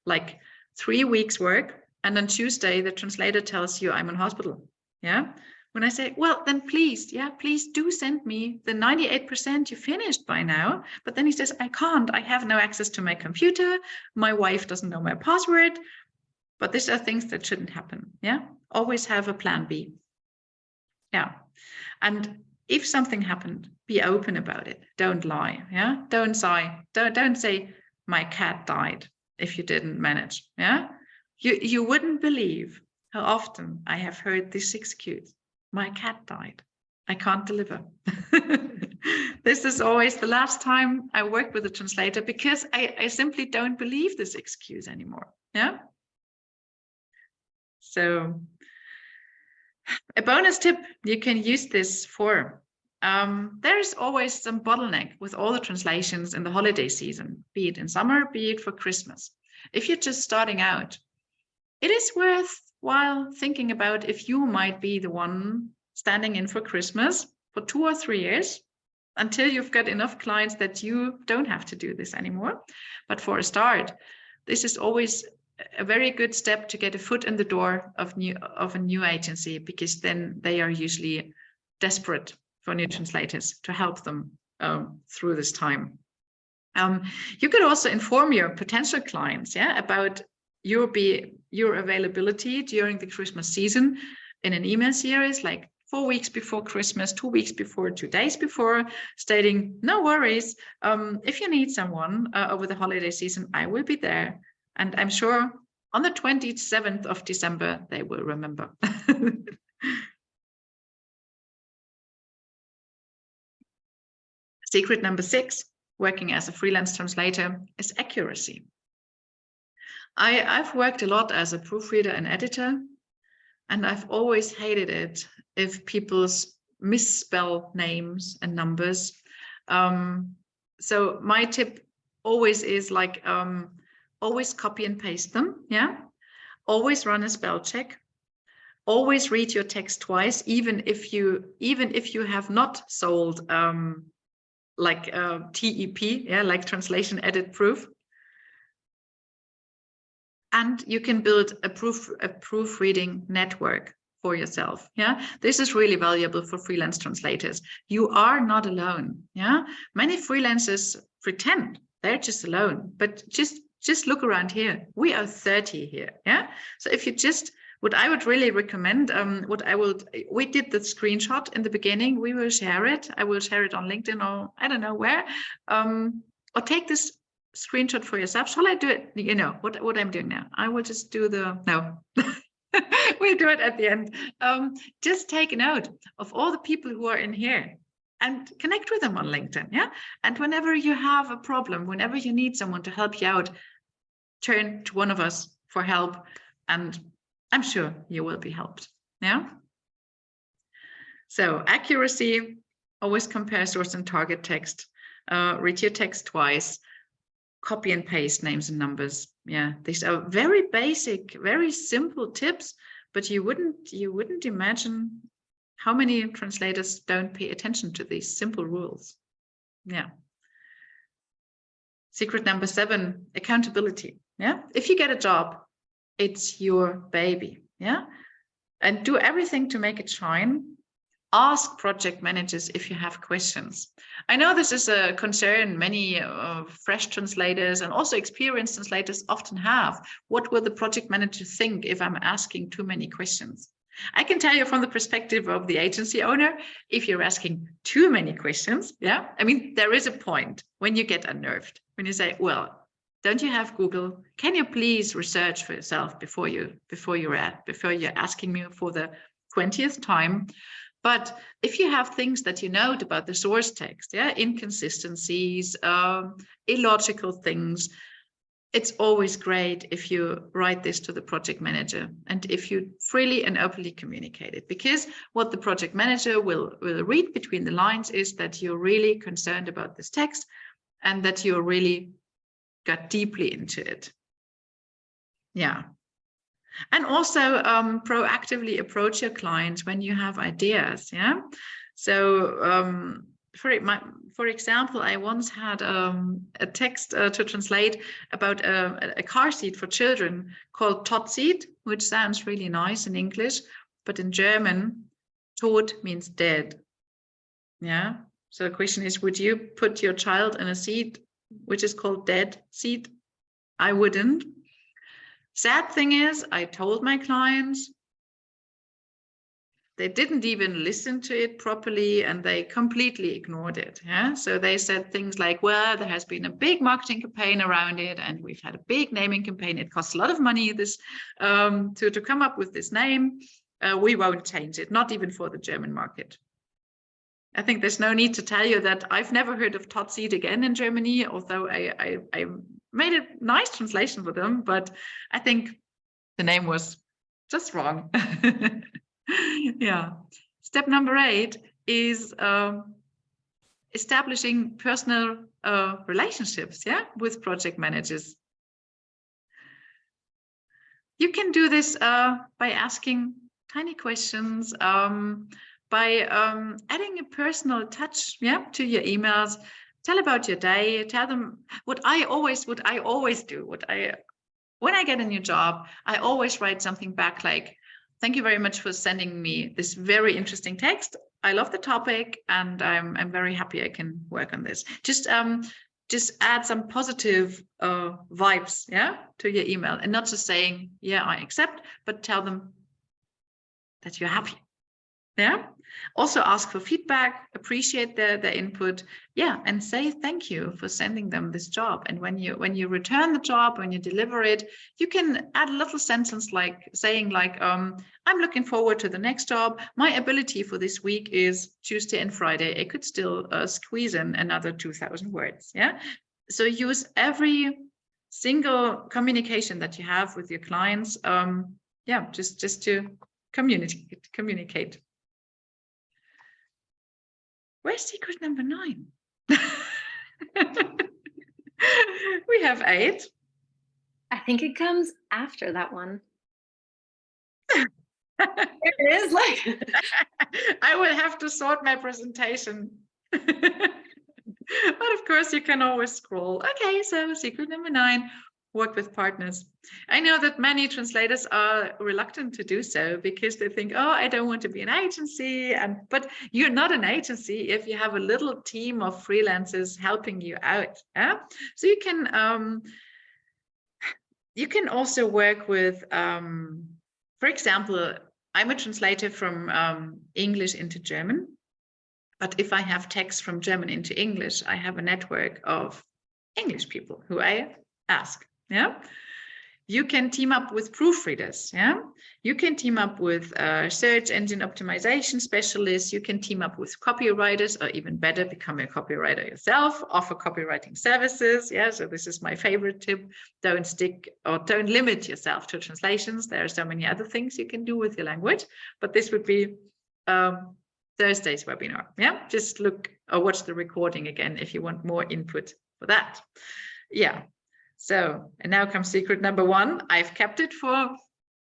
like 3 weeks work. And on Tuesday, the translator tells you I'm in hospital. Yeah. When I say, well, then please, yeah, please do send me the 98% you finished by now. But then he says, I can't. I have no access to my computer. My wife doesn't know my password. But these are things that shouldn't happen. Yeah. Always have a plan B. Yeah. And if something happened, be open about it. Don't lie. Yeah. Don't say my cat died if you didn't manage. Yeah. You wouldn't believe how often I have heard this excuse. My cat died. I can't deliver. This is always the last time I worked with a translator, because I simply don't believe this excuse anymore. Yeah. So a bonus tip you can use this for. There is always some bottleneck with all the translations in the holiday season, be it in summer, be it for Christmas. If you're just starting out, it is worthwhile thinking about if you might be the one standing in for Christmas for 2 or 3 years, until you've got enough clients that you don't have to do this anymore. But for a start, this is always a very good step to get a foot in the door of a new agency, because then they are usually desperate for new translators to help them through this time. You could also inform your potential clients, yeah, about your availability during the Christmas season in an email series, like 4 weeks before Christmas, 2 weeks before, 2 days before, stating, no worries, if you need someone over the holiday season, I will be there. And I'm sure on the 27th of December, they will remember. Secret number 6, working as a freelance translator, is accuracy. I've worked a lot as a proofreader and editor, and I've always hated it if people misspell names and numbers. So my tip always is like, always copy and paste them. Yeah. Always run a spell check. Always read your text twice, even if you have not sold like TEP, yeah, like translation edit proof. And you can build a proofreading network for yourself. Yeah, this is really valuable for freelance translators. You are not alone. Yeah, many freelancers pretend they're just alone, but just look around here. We are 30 here. Yeah, so if you just, what I would really recommend, we did the screenshot in the beginning. We will share it. I will share it on LinkedIn, or I don't know where, or take this screenshot for yourself. Shall I do it? You know what I'm doing now. I will just do no. We'll do it at the end. Just take a note of all the people who are in here and connect with them on LinkedIn. Yeah. And whenever you have a problem, whenever you need someone to help you out, turn to one of us for help, and I'm sure you will be helped. Yeah. So accuracy, always compare source and target text, read your text twice, copy and paste names and numbers. Yeah, these are very basic, very simple tips, but you wouldn't imagine how many translators don't pay attention to these simple rules. Yeah. Secret number 7, accountability. Yeah, if you get a job, it's your baby. Yeah, and do everything to make it shine. ask project managers if you have questions. I know this is a concern many fresh translators and also experienced translators often have. What will the project manager think if I'm asking too many questions? I can tell you from the perspective of the agency owner, if you're asking too many questions, yeah, I mean, there is a point when you get unnerved, when you say, well, don't you have Google? Can you please research for yourself before you're asking me for the 20th time? But if you have things that you note about the source text, yeah, inconsistencies, illogical things, it's always great if you write this to the project manager and if you freely and openly communicate it, because what the project manager will read between the lines is that you're really concerned about this text and that you're really got deeply into it. Yeah. And also proactively approach your clients when you have ideas. Yeah. So for example, I once had a text to translate about a car seat for children called Tot seat, which sounds really nice in English, but in German, Tod means dead. Yeah. So the question is, would you put your child in a seat which is called dead seat? I wouldn't. Sad thing is, I told my clients, they didn't even listen to it properly and they completely ignored it. Yeah. So they said things like, well, there has been a big marketing campaign around it and we've had a big naming campaign. It costs a lot of money this to come up with this name. We won't change it, not even for the German market. I think there's no need to tell you that I've never heard of Tot seat again in Germany, although I made a nice translation for them, but I think the name was just wrong. Yeah. Step number 8 is establishing personal relationships, yeah, with project managers. You can do this by asking tiny questions, by adding a personal touch, yeah, to your emails. Tell about your day. Tell them what I always do. When I get a new job, I always write something back like, "Thank you very much for sending me this very interesting text. I love the topic, and I'm very happy I can work on this." Just add some positive vibes, yeah, to your email, and not just saying, "Yeah, I accept," but tell them that you're happy. Yeah. Also ask for feedback, appreciate their input. Yeah. And say thank you for sending them this job. And when you return the job, when you deliver it, you can add a little sentence like saying like, I'm looking forward to the next job. My ability for this week is Tuesday and Friday. I could still squeeze in another 2,000 words. Yeah. So use every single communication that you have with your clients. Yeah, just to communicate. Where's secret number 9? We have 8. I think it comes after that one. There it is. Like I will have to sort my presentation. But of course, you can always scroll. Okay, so secret number 9. Work with partners. I know that many translators are reluctant to do so because they think, oh, I don't want to be an agency. But you're not an agency if you have a little team of freelancers helping you out. Yeah? So you can also work with, for example, I'm a translator from English into German. But if I have text from German into English, I have a network of English people who I ask. Yeah, you can team up with proofreaders. Yeah, you can team up with search engine optimization specialists. You can team up with copywriters, or even better, become a copywriter yourself. Offer copywriting services. Yeah, so this is my favorite tip. Don't limit yourself to translations. There are so many other things you can do with your language, but this would be Thursday's webinar. Yeah, just look or watch the recording again if you want more input for that. Yeah. So, and now comes secret number 1. I've kept it for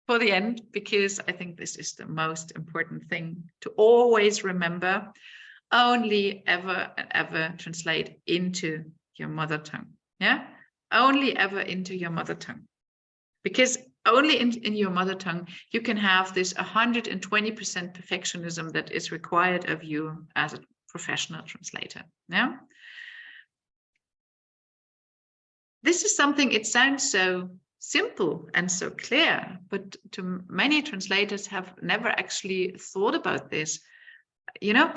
the end because I think this is the most important thing to always remember. Only ever and ever translate into your mother tongue. Yeah, only ever into your mother tongue. Because only in your mother tongue you can have this 120% perfectionism that is required of you as a professional translator. Yeah. This is something, it sounds so simple and so clear, but to many translators have never actually thought about this. You know,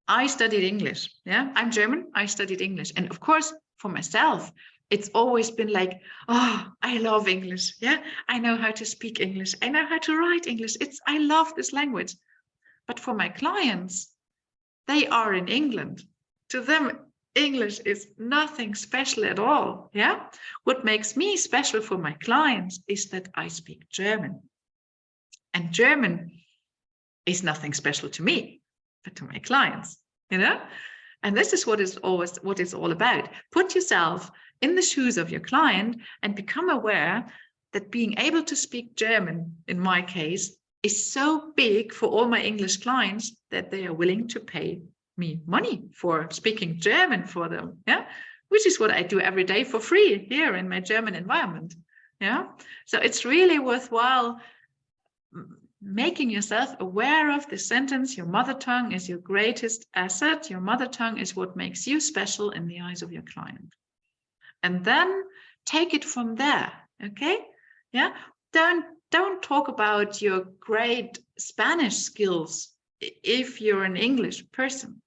I studied English. Yeah, I'm German. I studied English. And of course, for myself, it's always been like, oh, I love English. Yeah, I know how to speak English. I know how to write English. I love this language. But for my clients, they are in England. To them, English is nothing special at all. Yeah. What makes me special for my clients is that I speak German. And German is nothing special to me, but to my clients, you know? And this is what it's all about. Put yourself in the shoes of your client and become aware that being able to speak German, in my case, is so big for all my English clients that they are willing to pay me money for speaking German for them, yeah, which is what I do every day for free here in my German environment. Yeah, so it's really worthwhile making yourself aware of the sentence. Your mother tongue is your greatest asset. Your mother tongue is what makes you special in the eyes of your client. And then take it from there. Okay, yeah, don't talk about your great Spanish skills if you're an English person.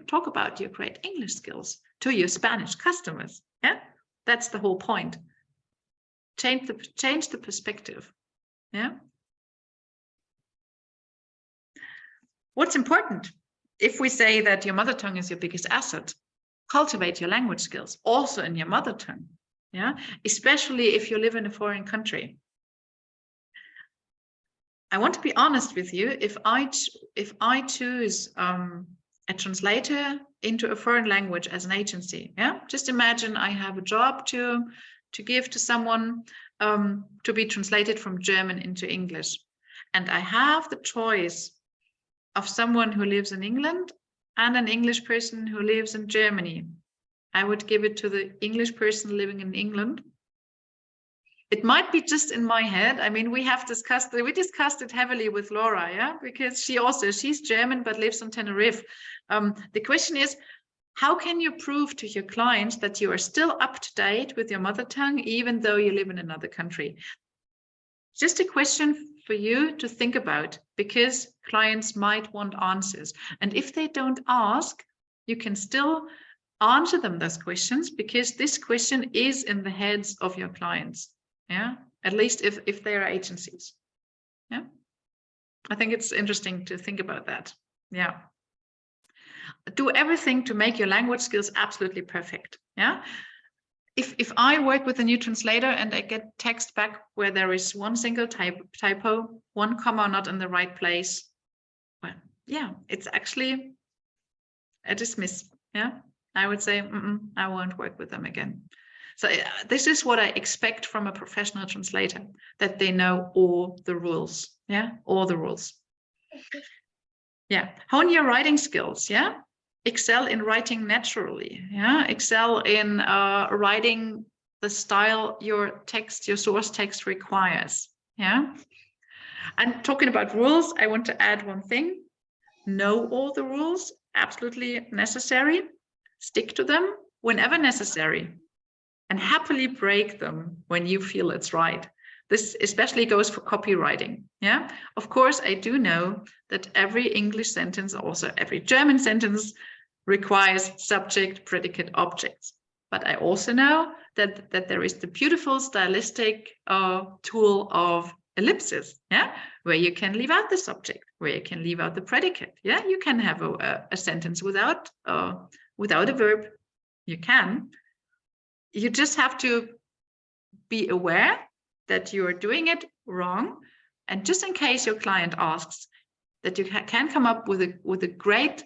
Talk about your great English skills to your Spanish customers. Yeah, that's the whole point. Change the perspective. Yeah. What's important? If we say that your mother tongue is your biggest asset, cultivate your language skills also in your mother tongue. Yeah, especially if you live in a foreign country. I want to be honest with you. If I choose a translator into a foreign language as an agency, yeah, just imagine I have a job to give to someone to be translated from German into English, and I have the choice of someone who lives in England and an English person who lives in Germany. I would give it to the English person living in England. It might be just in my head. I mean, we discussed it heavily with Laura, yeah, because she's German but lives on Tenerife. The question is, how can you prove to your clients that you are still up to date with your mother tongue, even though you live in another country? Just a question for you to think about, because clients might want answers. And if they don't ask, you can still answer them those questions, because this question is in the heads of your clients. Yeah, at least if they are agencies. Yeah, I think it's interesting to think about that. Yeah, do everything to make your language skills absolutely perfect. Yeah, if I work with a new translator and I get text back where there is one single typo, one comma not in the right place, well, yeah, it's actually a dismiss. Yeah, I would say I won't work with them again. So this is what I expect from a professional translator, that they know all the rules. Yeah, all the rules. Yeah, hone your writing skills. Yeah, excel in writing naturally. Yeah, excel in writing the style your source text requires. Yeah, and talking about rules, I want to add one thing. Know all the rules, absolutely necessary. Stick to them whenever necessary, and happily break them when you feel it's right. This especially goes for copywriting. Yeah, of course, I do know that every English sentence, also every German sentence, requires subject, predicate, objects. But I also know that there is the beautiful stylistic tool of ellipsis, yeah, where you can leave out the subject, where you can leave out the predicate. Yeah, you can have a sentence without a verb. You can. You just have to be aware that you are doing it wrong, and just in case your client asks, that you can come up with a great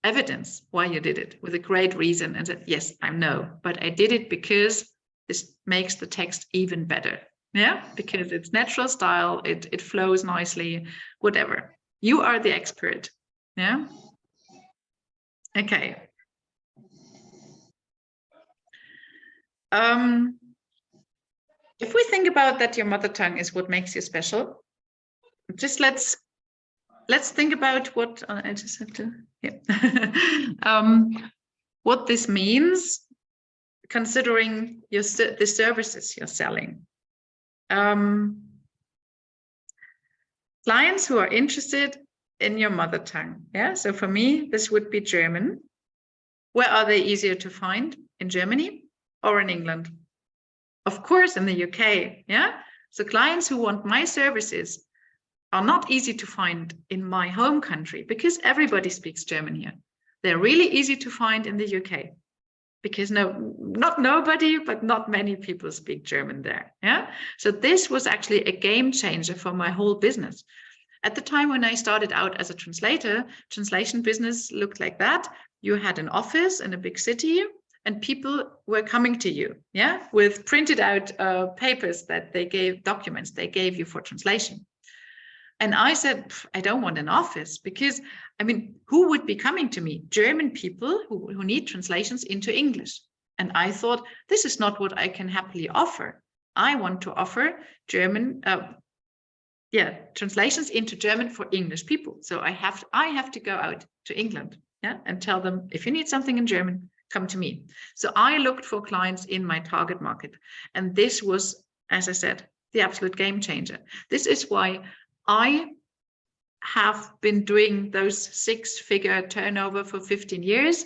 evidence why you did it, with a great reason, and that yes, I know, but I did it because this makes the text even better. Yeah, because it's natural style, it flows nicely, whatever. You are the expert. Yeah. Okay. if we think about that, your mother tongue is what makes you special. Just let's think about what I just have to, what this means, considering the services you're selling. Clients who are interested in your mother tongue. Yeah. So for me, this would be German. Where are they easier to find? In Germany or in England? Of course, in the UK. Yeah. So clients who want my services are not easy to find in my home country because everybody speaks German here. They're really easy to find in the UK because not nobody, but not many people speak German there. Yeah. So this was actually a game changer for my whole business. At the time when I started out as a translator, translation business looked like that. You had an office in a big city and people were coming to you, yeah, with printed out papers that they gave, documents they gave you for translation. And I said, I don't want an office because, I mean, who would be coming to me? German people who need translations into English. And I thought, this is not what I can happily offer. I want to offer German, translations into German for English people. So I have to go out to England, yeah, and tell them, if you need something in German, come to me. So I looked for clients in my target market. And this was, as I said, the absolute game changer. This is why I have been doing those 6-figure turnover for 15 years.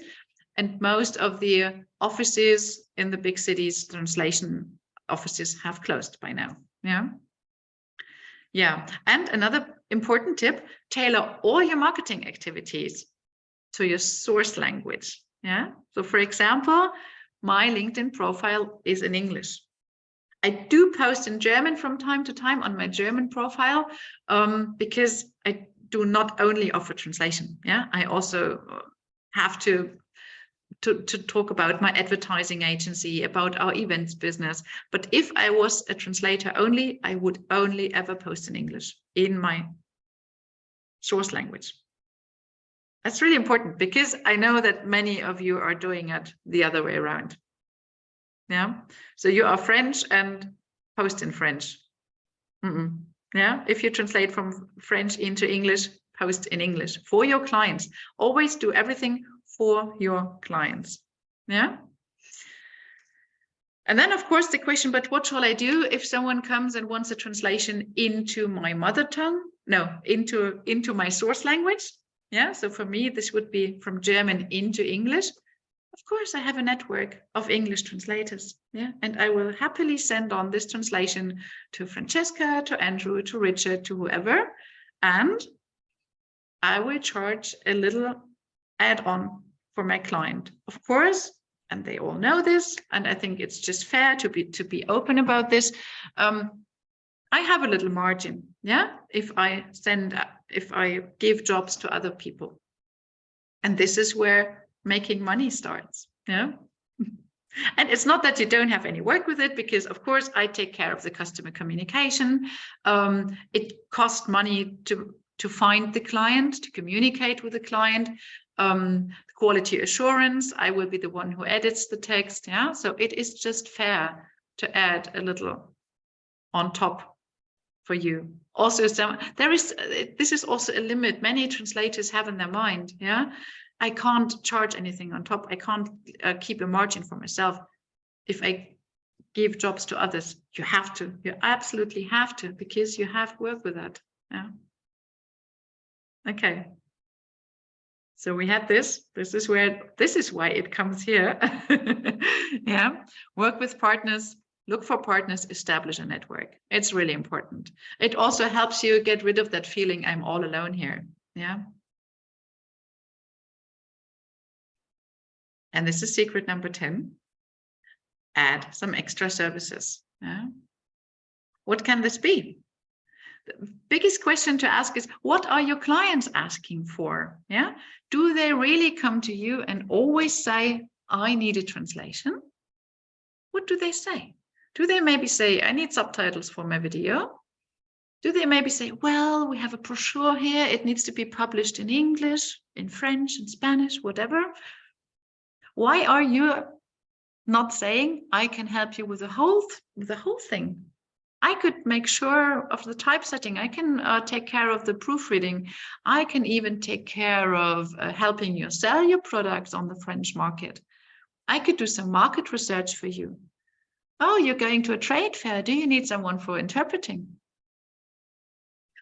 And most of the offices in the big cities, translation offices, have closed by now. Yeah. Yeah. And another important tip, tailor all your marketing activities to your source language. Yeah. So for example, my LinkedIn profile is in English. I do post in German from time to time on my German profile because I do not only offer translation. Yeah, I also have to talk about my advertising agency, about our events business. But if I was a translator only, I would only ever post in English in my source language. That's really important because I know that many of you are doing it the other way around. Yeah, so you are French and post in French. Yeah, if you translate from French into English, post in English for your clients. Always do everything for your clients. Yeah. And then, of course, the question, but what shall I do if someone comes and wants a translation into my mother tongue? No, into my source language. Yeah, so for me, this would be from German into English. Of course, I have a network of English translators, yeah, and I will happily send on this translation to Francesca, to Andrew, to Richard, to whoever, and I will charge a little add-on for my client, of course, and they all know this, and I think it's just fair to be open about this. I have a little margin, yeah, if I give jobs to other people, and this is where making money starts. Yeah. And it's not that you don't have any work with it, because of course I take care of the customer communication. It costs money to find the client, to communicate with the client. Quality assurance, I will be the one who edits the text. Yeah. So it is just fair to add a little on top for you. Also, this is also a limit many translators have in their mind. Yeah. I can't charge anything on top. I can't keep a margin for myself. If I give jobs to others, you have to. You absolutely have to, because you have work with that. Yeah. Okay. So we had this. This is why it comes here. Yeah. Work with partners. Look for partners. Establish a network. It's really important. It also helps you get rid of that feeling I'm all alone here. Yeah. And this is secret number 10. Add some extra services. Yeah. What can this be? The biggest question to ask is, what are your clients asking for? Yeah. Do they really come to you and always say, I need a translation? What do they say? Do they maybe say, I need subtitles for my video? Do they maybe say, well, we have a brochure here. It needs to be published in English, in French, in Spanish, whatever. Why are you not saying I can help you with the whole thing. I could make sure of the typesetting. I can take care of the proofreading. I can even take care of helping you sell your products on the French market. I could do some market research for you. Oh, you're going to a trade fair. Do you need someone for interpreting?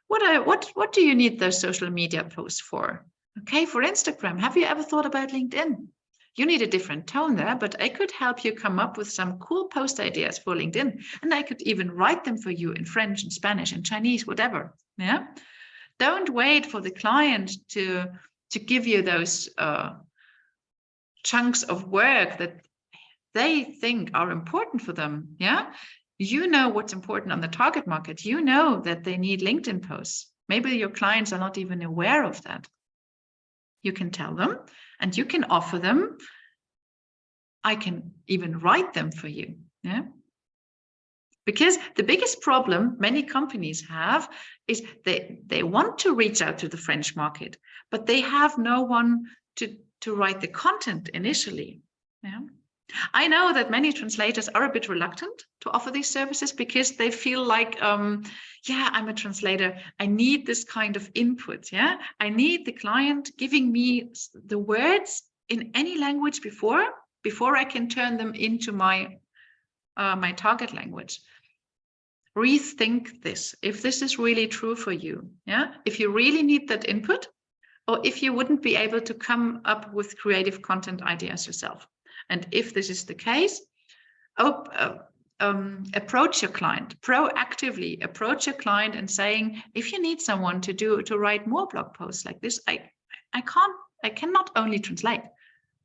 What do you need those social media posts for? Okay, for Instagram. Have you ever thought about LinkedIn? You need a different tone there, but I could help you come up with some cool post ideas for LinkedIn. And I could even write them for you in French and Spanish and Chinese, whatever. Yeah. Don't wait for the client to give you those chunks of work that they think are important for them. Yeah. You know what's important on the target market. You know that they need LinkedIn posts. Maybe your clients are not even aware of that. You can tell them and you can offer them. I can even write them for you. Yeah. Because the biggest problem many companies have is they want to reach out to the French market, but they have no one to write the content initially. Yeah. I know that many translators are a bit reluctant to offer these services because they feel like, yeah, I'm a translator. I need this kind of input. Yeah, I need the client giving me the words in any language before I can turn them into my my target language. Rethink this. If this is really true for you, yeah, if you really need that input, or if you wouldn't be able to come up with creative content ideas yourself. And if this is the case, approach your client, proactively approach your client and saying, if you need someone to write more blog posts like this, I cannot only translate.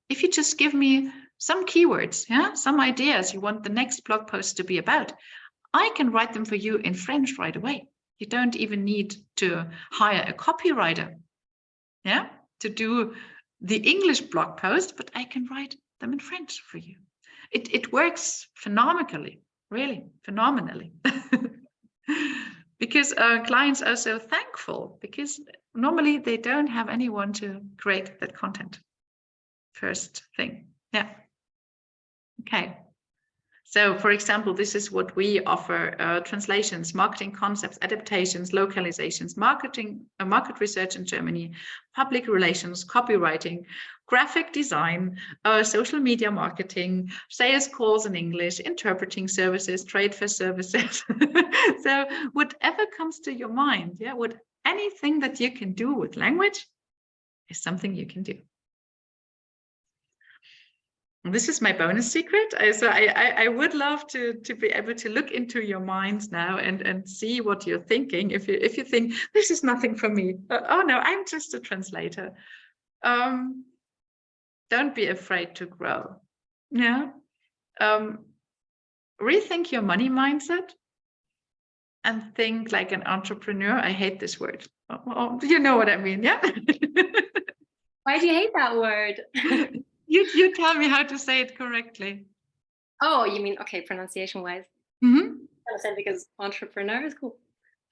If you just give me some keywords, yeah, some ideas you want the next blog post to be about, I can write them for you in French right away. You don't even need to hire a copywriter, yeah, to do the English blog post, but I can write them in French for you. It works phenomenally, really phenomenally. Because clients are so thankful, because normally they don't have anyone to create that content. First thing, yeah. Okay. So, for example, this is what we offer: translations, marketing concepts, adaptations, localizations, market research in Germany, public relations, copywriting, graphic design, social media marketing, sales calls in English, interpreting services, trade fair services. So whatever comes to your mind, yeah, anything that you can do with language is something you can do. This is my bonus secret. I would love to be able to look into your minds now and see what you're thinking. If you think this is nothing for me, oh no, I'm just a translator. Don't be afraid to grow. Yeah. Rethink your money mindset and think like an entrepreneur. I hate this word. Oh, you know what I mean, yeah? Why do you hate that word? You tell me how to say it correctly. Oh, you mean, okay, pronunciation wise. Mm-hmm. Because entrepreneur is cool.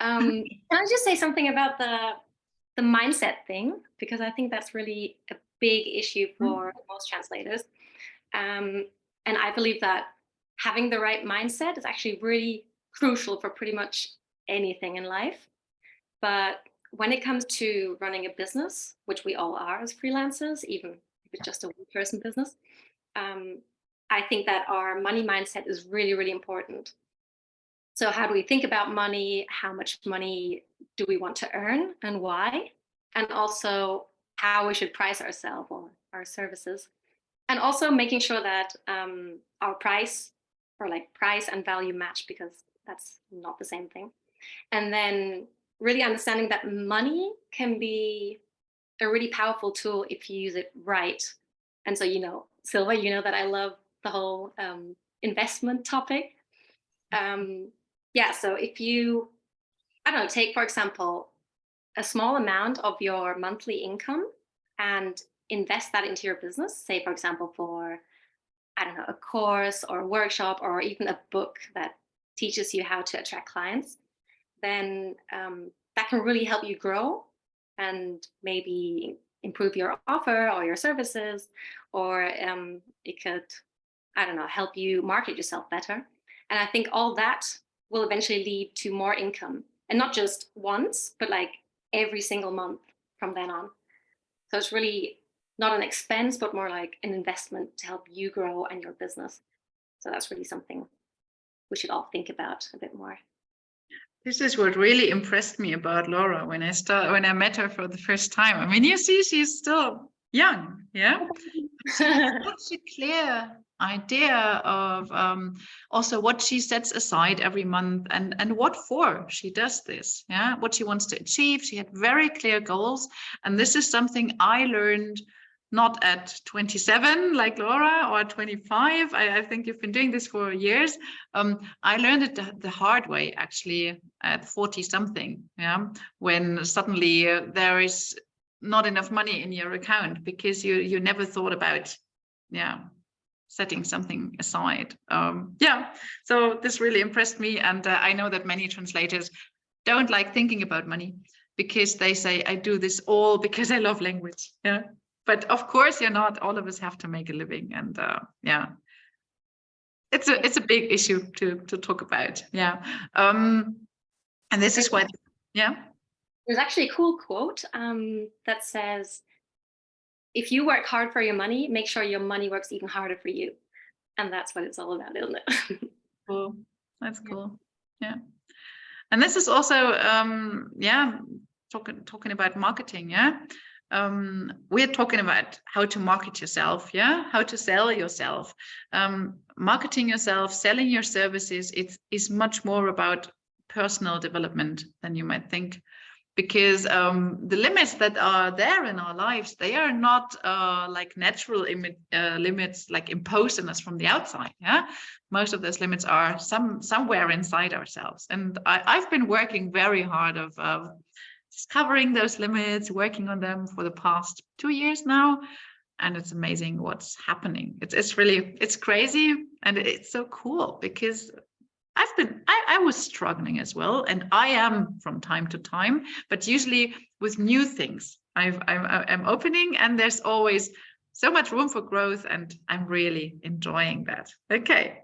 Can I just say something about the mindset thing? Because I think that's really a big issue for most translators. And I believe that having the right mindset is actually really crucial for pretty much anything in life. But when it comes to running a business, which we all are as freelancers, even if it's just a one-person business, I think that our money mindset is really, really important. So how do we think about money? How much money do we want to earn and why? And also how we should price ourselves or our services. And also making sure that our price and value match, because that's not the same thing. And then really understanding that money can be a really powerful tool if you use it right. And so, Sylva, you know that I love the whole investment topic. So if you, take, for example, a small amount of your monthly income and invest that into your business, say, for example, for, a course or a workshop or even a book that teaches you how to attract clients, then that can really help you grow and maybe improve your offer or your services, or it could, I don't know, help you market yourself better. And I think all that will eventually lead to more income, and not just once, but like every single month from then on. So it's really not an expense, but more like an investment to help you grow and your business. So that's really something we should all think about a bit more. This is what really impressed me about Laura when I met her for the first time. I mean, you see, she's still young, yeah. She has such a clear idea of also what she sets aside every month and what for she does this, yeah, what she wants to achieve. She had very clear goals, and this is something I learned not at 27 like Laura or 25. I think you've been doing this for years. I learned it the hard way, actually, at 40 something, yeah, when suddenly there is not enough money in your account because you never thought about, yeah, setting something aside. Yeah, so this really impressed me, and I know that many translators don't like thinking about money because they say, I do this all because I love language, yeah. But of course, you're not. All of us have to make a living, and yeah, it's a big issue to talk about. Yeah, and this is why, yeah. There's actually a cool quote that says, "If you work hard for your money, make sure your money works even harder for you," and that's what it's all about, isn't it? Cool. That's cool. Yeah, and this is also yeah, talking about marketing. Yeah. We're talking about how to market yourself, yeah, how to sell yourself. Marketing yourself, selling your services, it is much more about personal development than you might think, because the limits that are there in our lives, they are not like natural limits like imposed on us from the outside. Yeah, most of those limits are somewhere inside ourselves, and I've been working very hard of discovering those limits, working on them for the past 2 years now, and it's amazing what's happening. It's really, it's crazy, and it's so cool because I was struggling as well, and I am from time to time, but usually with new things. I'm opening, and there's always so much room for growth, and I'm really enjoying that. Okay.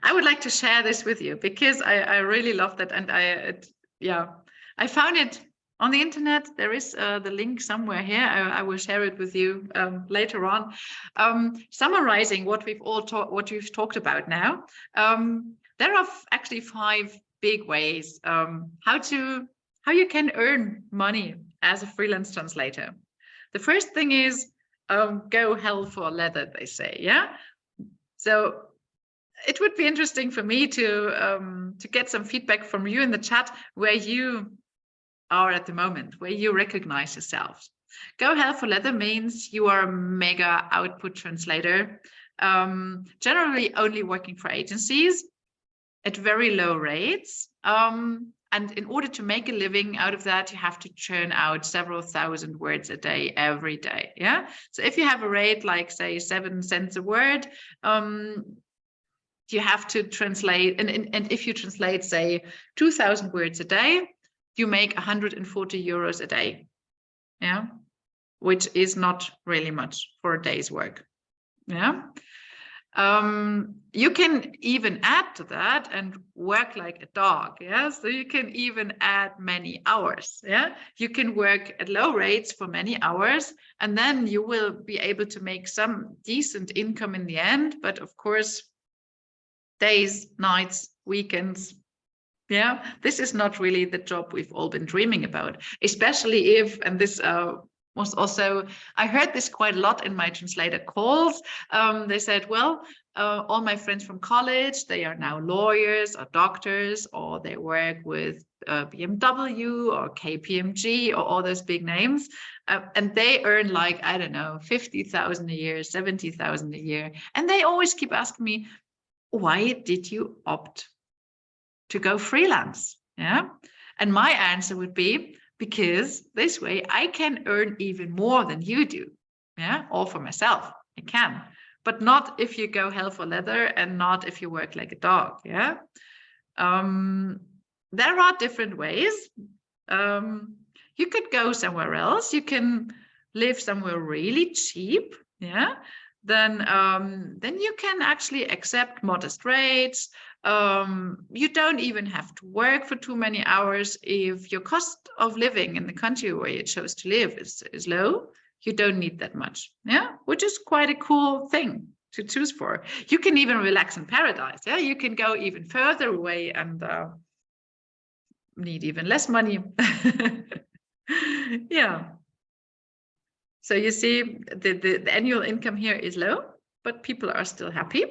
I would like to share this with you because I really love that, and I found it on the internet. There is the link somewhere here. I will share it with you later on. Summarizing what we've talked about now. There are actually 5 big ways how you can earn money as a freelance translator. The first thing is go hell for leather, they say. Yeah. So it would be interesting for me to get some feedback from you in the chat where you are at the moment, where you recognize yourself. Go hell for leather means you are a mega output translator, generally only working for agencies at very low rates. And in order to make a living out of that, you have to churn out several thousand words a day, every day. Yeah. So if you have a rate like, say, 7 cents a word, you have to translate, and if you translate, say, 2,000 words a day, you make 140 euros a day, yeah, which is not really much for a day's work, yeah. You can even add to that and work like a dog, yeah. So you can even add many hours, yeah. You can work at low rates for many hours, and then you will be able to make some decent income in the end. But of course, days, nights, weekends. Yeah, this is not really the job we've all been dreaming about, especially if, and this was also, I heard this quite a lot in my translator calls. They said, well, all my friends from college, they are now lawyers or doctors, or they work with BMW or KPMG or all those big names. And they earn like, I don't know, 50,000 a year, 70,000 a year. And they always keep asking me, why did you opt to go freelance? Yeah. And my answer would be, because this way I can earn even more than you do. Yeah. All for myself. I can, but not if you go hell for leather, and not if you work like a dog. Yeah. There are different ways. You could go somewhere else. You can live somewhere really cheap. yeah, then you can actually accept modest rates. You don't even have to work for too many hours. If your cost of living in the country where you chose to live is low, you don't need that much, yeah, which is quite a cool thing to choose for. You can even relax in paradise, yeah, you can go even further away and need even less money. Yeah. So you see, the annual income here is low, but people are still happy.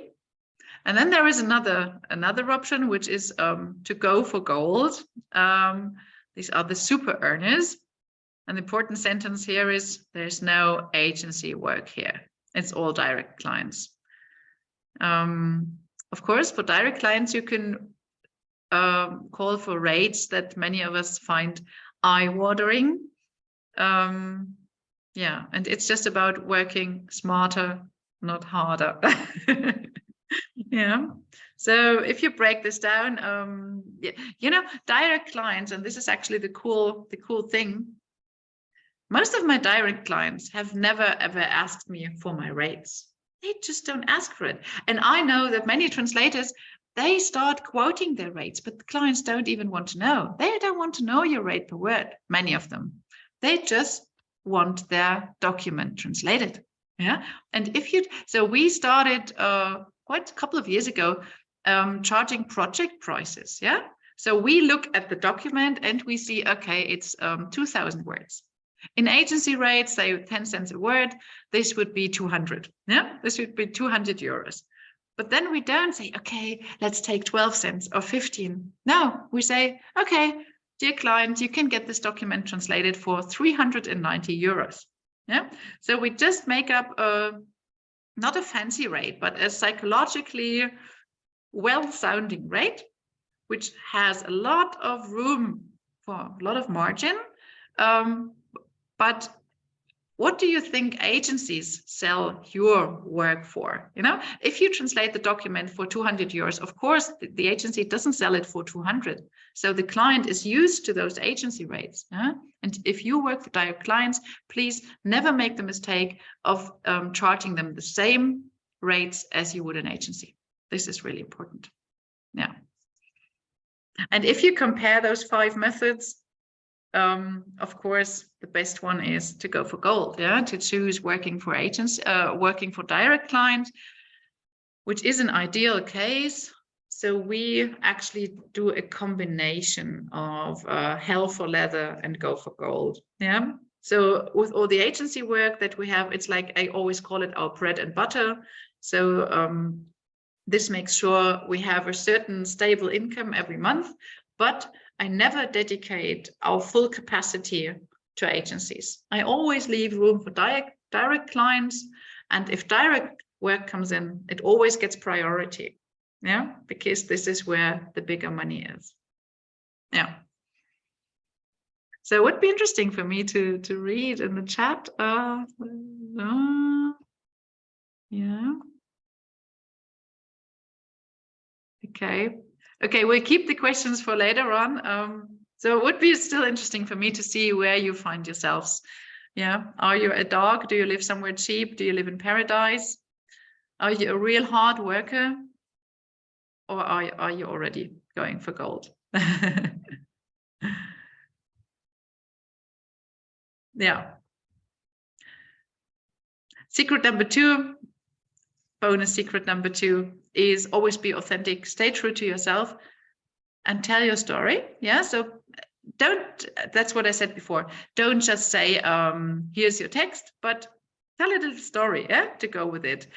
And then there is another option, which is to go for gold. These are the super earners. An important sentence here is there's no agency work here. It's all direct clients. Of course, for direct clients, you can call for rates that many of us find eye-watering. Yeah, and it's just about working smarter, not harder. Yeah. So if you break this down, yeah, you know, direct clients, and this is actually the cool thing. Most of my direct clients have never ever asked me for my rates. They just don't ask for it. And I know that many translators, they start quoting their rates, but the clients don't even want to know. They don't want to know your rate per word, many of them. They just want their document translated. Yeah. And if you, so we started quite a couple of years ago charging project prices. Yeah. So we look at the document and we see, okay, it's 2,000 words. In agency rates, say 10 cents a word, this would be 200. Yeah, this would be 200 euros. But then we don't say, okay, let's take 12 cents or 15. No, we say, okay, dear client, you can get this document translated for 390 euros. Yeah, so we just make up not a fancy rate, but a psychologically well-sounding rate, which has a lot of room for a lot of margin. But what do you think agencies sell your work for? You know, if you translate the document for 200 euros, of course, the agency doesn't sell it for 200. So the client is used to those agency rates. Yeah? And if you work for direct clients, please never make the mistake of charging them the same rates as you would an agency. This is really important. Yeah. And if you compare those 5 methods, of course, the best one is to go for gold, yeah, to choose working for agents, working for direct clients, which is an ideal case. So we actually do a combination of hell for leather and go for gold, yeah. So with all the agency work that we have, it's like I always call it our bread and butter. So this makes sure we have a certain stable income every month, but I never dedicate our full capacity to agencies. I always leave room for direct clients. And if direct work comes in, it always gets priority. Yeah, because this is where the bigger money is. Yeah. So it would be interesting for me to read in the chat. Yeah. Okay, we'll keep the questions for later on. So it would be still interesting for me to see where you find yourselves. Yeah, are you a dog? Do you live somewhere cheap? Do you live in paradise? Are you a real hard worker? Or are you already going for gold? Yeah. Secret number 2, bonus secret number 2 is always be authentic, stay true to yourself and tell your story. Yeah, so that's what I said before. Don't just say, here's your text, but tell a little story, yeah, to go with it.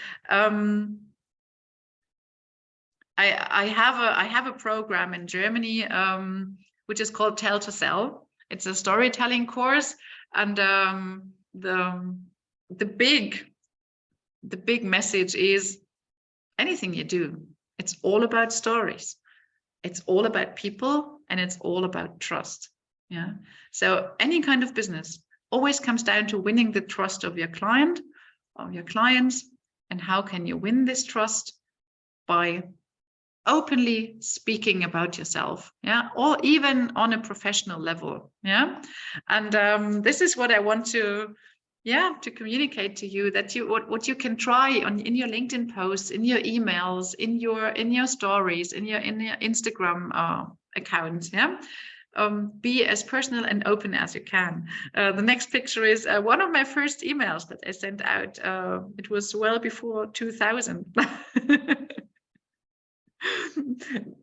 I have a program in Germany, which is called Tell to Sell. It's a storytelling course, and the big message is anything you do, it's all about stories. It's all about people, and it's all about trust. Yeah. So any kind of business always comes down to winning the trust of your client, of your clients. And how can you win this trust? By openly speaking about yourself, yeah, or even on a professional level, yeah. And this is what I want to yeah, to communicate to you that what you can try in your LinkedIn posts, in your emails, in your stories, in your Instagram accounts. Yeah. Be as personal and open as you can. The next picture is one of my first emails that I sent out. It was well before 2000.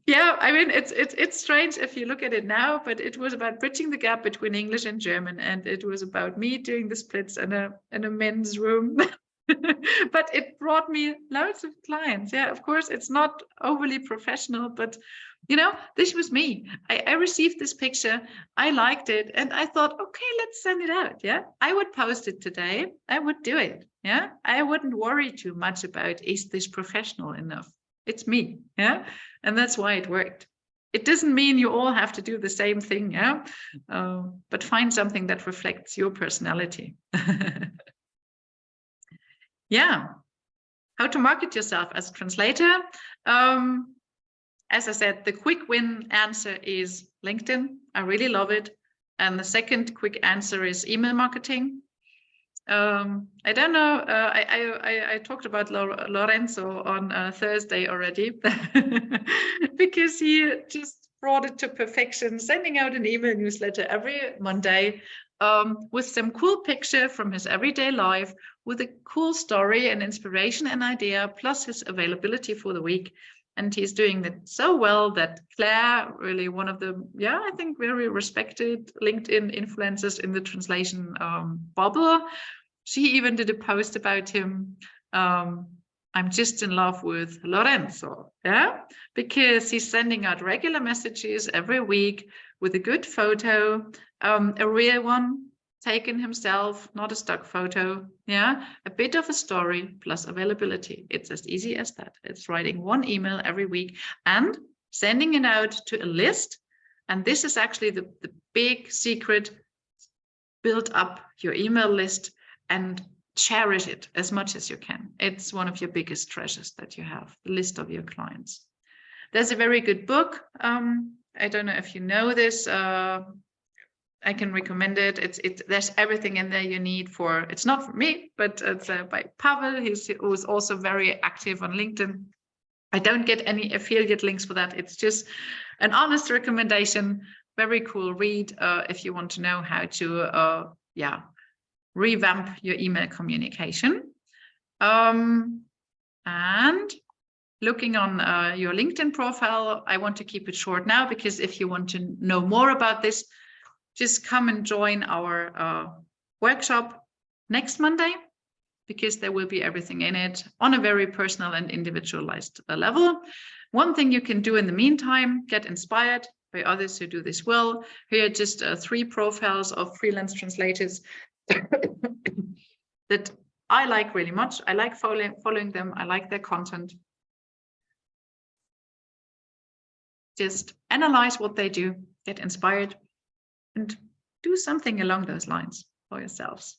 Yeah, I mean, it's strange if you look at it now, but it was about bridging the gap between English and German, and it was about me doing the splits in a men's room. But it brought me loads of clients. Yeah, of course, it's not overly professional, but you know, this was me. I received this picture, I liked it, and I thought, okay, let's send it out. Yeah, I would post it today. I would do it. Yeah, I wouldn't worry too much about, is this professional enough? It's me. Yeah, and that's why it worked. It doesn't mean you all have to do the same thing. Yeah, but find something that reflects your personality. Yeah, how to market yourself as a translator. As I said, the quick win answer is LinkedIn. I really love it. And the second quick answer is email marketing. I don't know. I talked about Lorenzo on Thursday already because he just brought it to perfection, sending out an email newsletter every Monday with some cool picture from his everyday life, with a cool story and inspiration and idea, plus his availability for the week. And he's doing it so well that Claire, really one of the, yeah, I think very respected LinkedIn influencers in the translation bubble, she even did a post about him. I'm just in love with Lorenzo, yeah, because he's sending out regular messages every week with a good photo, a real one, taken himself, not a stock photo, yeah, a bit of a story plus availability. It's as easy as that. It's writing one email every week and sending it out to a list. And this is actually the big secret: build up your email list and cherish it as much as you can. It's one of your biggest treasures that you have, the list of your clients. There's a very good book. I don't know if you know this. I can recommend it. There's everything in there you need for. It's not for me, but it's by Pavel. Who's also very active on LinkedIn. I don't get any affiliate links for that. It's just an honest recommendation. Very cool read if you want to know how to revamp your email communication. And looking on your LinkedIn profile, I want to keep it short now, because if you want to know more about this, just come and join our workshop next Monday, because there will be everything in it on a very personal and individualized level. One thing you can do in the meantime, get inspired by others who do this well. Here are just 3 profiles of freelance translators that I like really much. I like following them. I like their content. Just analyze what they do, get inspired, and do something along those lines for yourselves.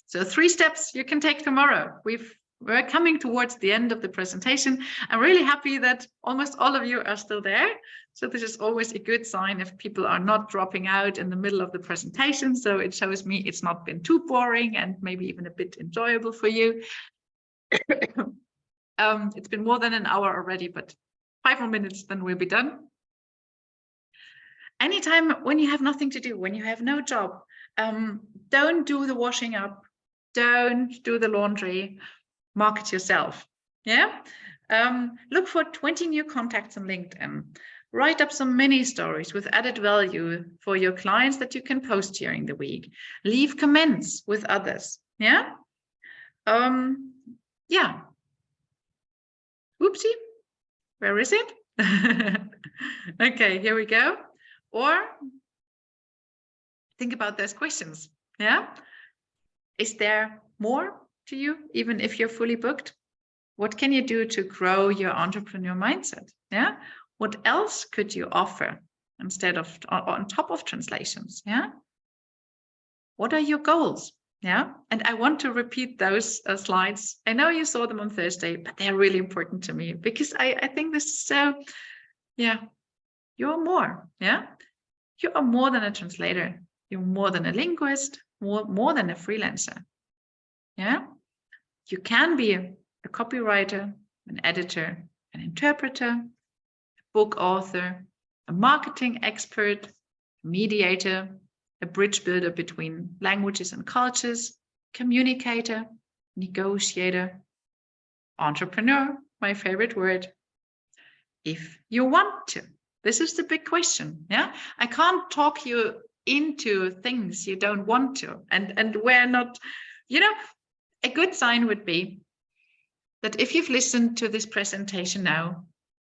So 3 steps you can take tomorrow. We're coming towards the end of the presentation. I'm really happy that almost all of you are still there. So this is always a good sign if people are not dropping out in the middle of the presentation. So it shows me it's not been too boring and maybe even a bit enjoyable for you. It's been more than an hour already, but 5 more minutes, then we'll be done. Anytime when you have nothing to do, when you have no job, don't do the washing up, don't do the laundry, market yourself. Yeah. Look for 20 new contacts on LinkedIn. Write up some mini stories with added value for your clients that you can post during the week. Leave comments with others. Yeah. Yeah. Oopsie. Where is it? Okay, here we go. Or think about those questions. Yeah. Is there more to you, even if you're fully booked? What can you do to grow your entrepreneur mindset? Yeah. What else could you offer instead of on top of translations? Yeah. What are your goals? Yeah. And I want to repeat those slides. I know you saw them on Thursday, but they're really important to me, because I think this is so, yeah, you're more. Yeah. You are more than a translator. You're more than a linguist, more than a freelancer. Yeah, you can be a copywriter, an editor, an interpreter, a book author, a marketing expert, a mediator, a bridge builder between languages and cultures, communicator, negotiator, entrepreneur, my favorite word, if you want to. This is the big question. Yeah, I can't talk you into things you don't want to, and we're not, you know, a good sign would be that if you've listened to this presentation now,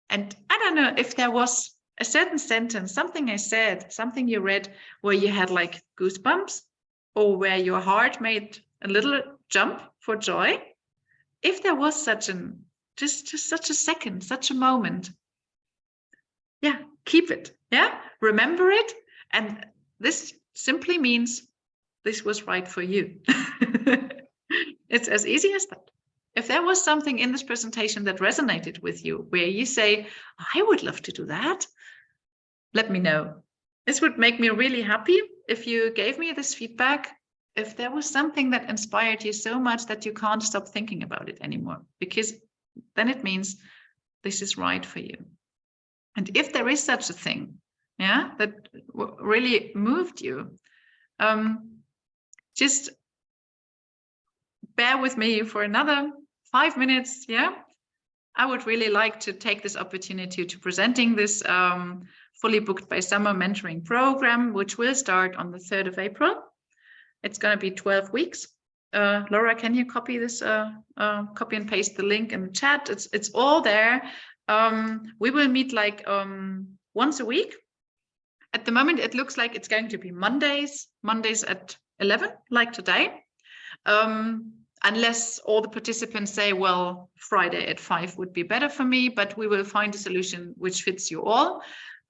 and I don't know if there was a certain sentence, something I said, something you read where you had like goosebumps, or where your heart made a little jump for joy. If there was such an, just such a second, such a moment, yeah, keep it. Yeah, remember it. And this simply means this was right for you. It's as easy as that. If there was something in this presentation that resonated with you, where you say, I would love to do that, let me know. This would make me really happy if you gave me this feedback, if there was something that inspired you so much that you can't stop thinking about it anymore, because then it means this is right for you. And if there is such a thing, yeah, that really moved you, just bear with me for another 5 minutes. Yeah, I would really like to take this opportunity to presenting this fully booked by summer mentoring program, which will start on the 3rd of April. It's going to be 12 weeks. Laura, can you copy this, copy and paste the link in the chat? It's all there. We will meet like once a week. At the moment, it looks like it's going to be Mondays at 11, like today. Unless all the participants say, well, Friday at 5 would be better for me, but we will find a solution which fits you all.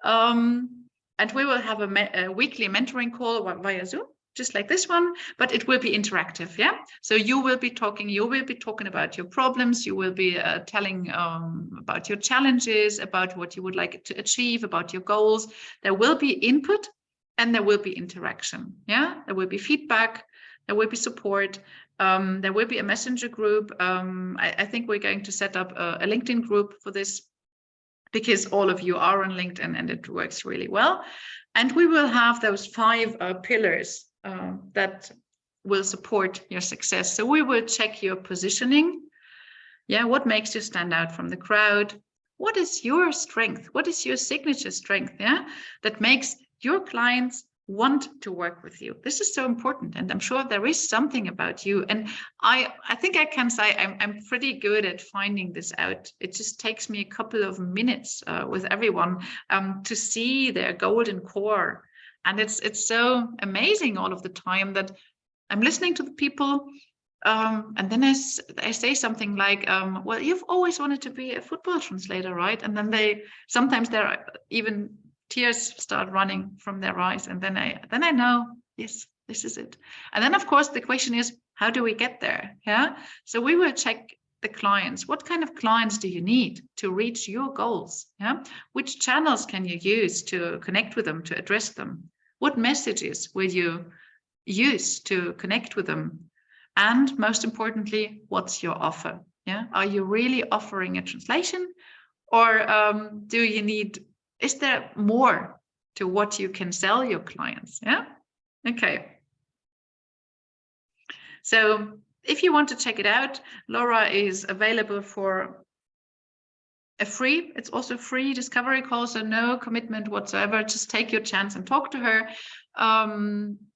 And we will have a weekly mentoring call via Zoom, just like this one, but it will be interactive. Yeah, so you will be talking about your problems, you will be telling about your challenges, about what you would like to achieve, about your goals. There will be input and there will be interaction. Yeah, there will be feedback, there will be support. There will be a messenger group. I think we're going to set up a LinkedIn group for this, because all of you are on LinkedIn and it works really well. And we will have those 5 pillars that will support your success. So we will check your positioning. Yeah, what makes you stand out from the crowd? What is your strength? What is your signature strength? Yeah, that makes your clients want to work with you. This is so important, and I'm sure there is something about you. And I think I can say I'm pretty good at finding this out. It just takes me a couple of minutes with everyone to see their golden core, and it's so amazing all of the time that I'm listening to the people, and then I say something like, well, you've always wanted to be a football translator, right? And then sometimes they're even tears start running from their eyes, and then I know, yes, this is it. And then of course the question is, how do we get there? Yeah, so we will check the clients. What kind of clients do you need to reach your goals? Yeah, which channels can you use to connect with them, to address them? What messages will you use to connect with them? And most importantly, what's your offer? Yeah, are you really offering a translation, or do you need, is there more to what you can sell your clients? Yeah. Okay. So if you want to check it out, Laura is available for a free, it's also free discovery call, so no commitment whatsoever. Just take your chance and talk to her.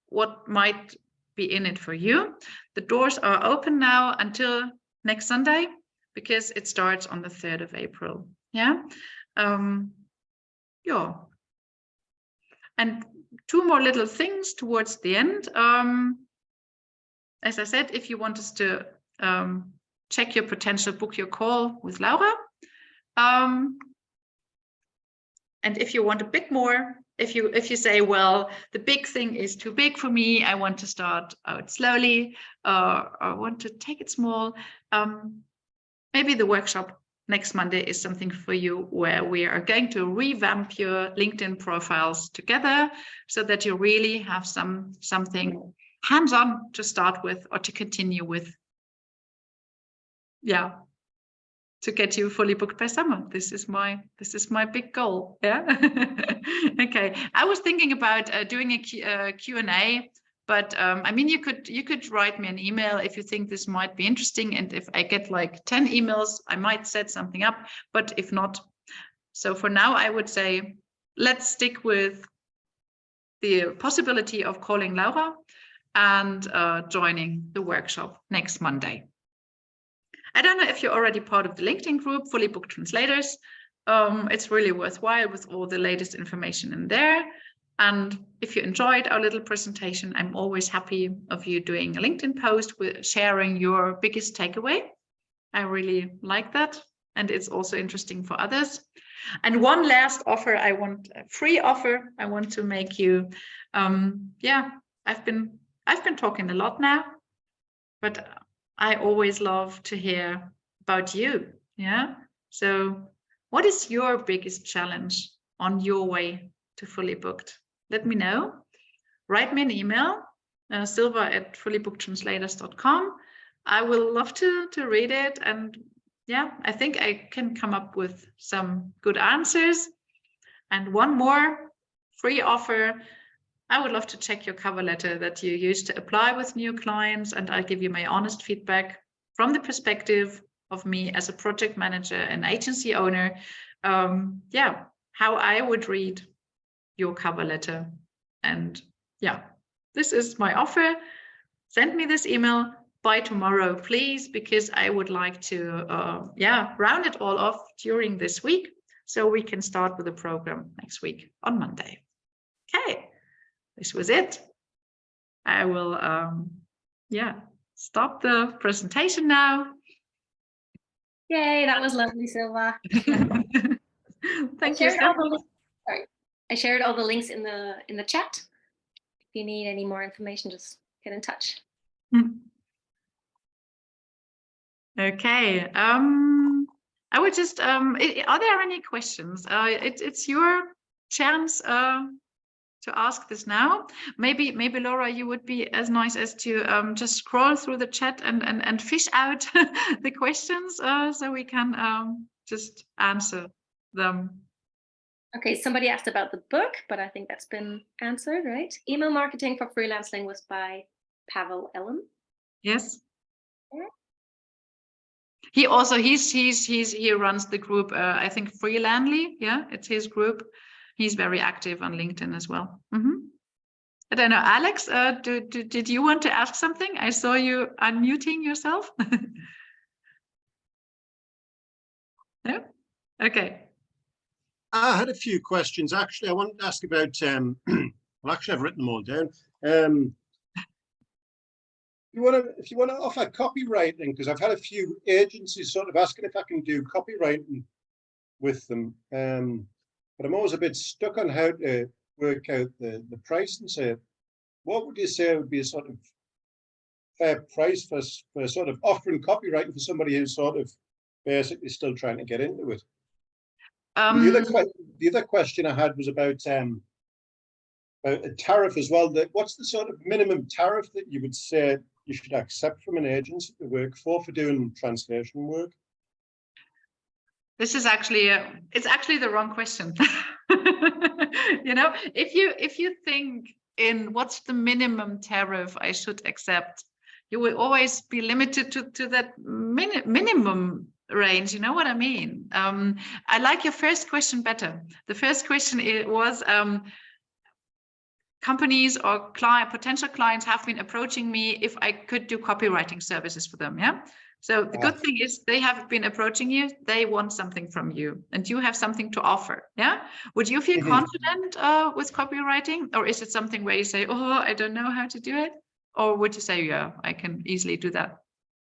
What might be in it for you? The doors are open now until next Sunday, because it starts on the 3rd of April. Yeah. Yeah. And 2 more little things towards the end. As I said, if you want us to check your potential, book your call with Laura. And if you want a bit more, if you say, well, the big thing is too big for me, I want to start out slowly, or I want to take it small, maybe the workshop next Monday is something for you, where we are going to revamp your LinkedIn profiles together so that you really have something hands-on to start with or to continue with. Yeah, to get you fully booked by summer. This is my big goal. Yeah. Okay. I was thinking about doing a Q&A, but I mean, you could write me an email if you think this might be interesting, and if I get like 10 emails, I might set something up. But if not, so for now, I would say let's stick with the possibility of calling Laura and joining the workshop next Monday. I don't know if you're already part of the LinkedIn group, Fully Booked Translators. It's really worthwhile with all the latest information in there. And if you enjoyed our little presentation, I'm always happy of you doing a LinkedIn post with sharing your biggest takeaway. I really like that. And it's also interesting for others. And one last offer, a free offer I want to make you. Yeah, I've been talking a lot now, but I always love to hear about you. Yeah. So what is your biggest challenge on your way to Fully Booked? Let me know. Write me an email, sylva@fullybookedtranslators.com. I will love to read it. And yeah, I think I can come up with some good answers. And one more free offer. I would love to check your cover letter that you use to apply with new clients, and I'll give you my honest feedback from the perspective of me as a project manager and agency owner. Yeah, how I would read your cover letter. And yeah, this is my offer. Send me this email by tomorrow, please, because I would like to round it all off during this week so we can start with the program next week on Monday. Okay. This was it. I will, stop the presentation now. Yay, that was lovely, Sylva. Thank you so much. I shared all the links in the chat. If you need any more information, just get in touch. Okay. I would just, are there any questions? It's your chance to ask this now. Maybe Laura, you would be as nice as to just scroll through the chat and fish out the questions so we can just answer them. Okay, somebody asked about the book, but I think that's been answered, right? Email Marketing for Freelance Linguists by Pavel Ellen. Yes. Yeah. He also he runs the group. I think Freelandly. Yeah, it's his group. He's very active on LinkedIn as well. I don't know, Alex, did you want to ask something? I saw you unmuting yourself. No? Okay. I had a few questions. Actually, I wanted to ask about, well, actually, I've written them all down. If you want to offer copywriting, because I've had a few agencies sort of asking if I can do copywriting with them. But I'm always a bit stuck on how to work out the price and say, what would you say would be a sort of fair price for sort of offering copywriting for somebody who's sort of basically still trying to get into it? The other question I had was about a tariff as well. What's the sort of minimum tariff that you would say you should accept from an agency to work for doing translation work? This is actually it's actually the wrong question. You know, if you think in what's the minimum tariff I should accept, you will always be limited to that minimum range. You know what I mean? I like your first question better. The first question was companies or potential clients have been approaching me if I could do copywriting services for them. Yeah. So the good thing is they have been approaching you. They want something from you, and you have something to offer. Yeah. Would you feel confident with copywriting, or is it something where you say, "Oh, I don't know how to do it," or would you say, "Yeah, I can easily do that"?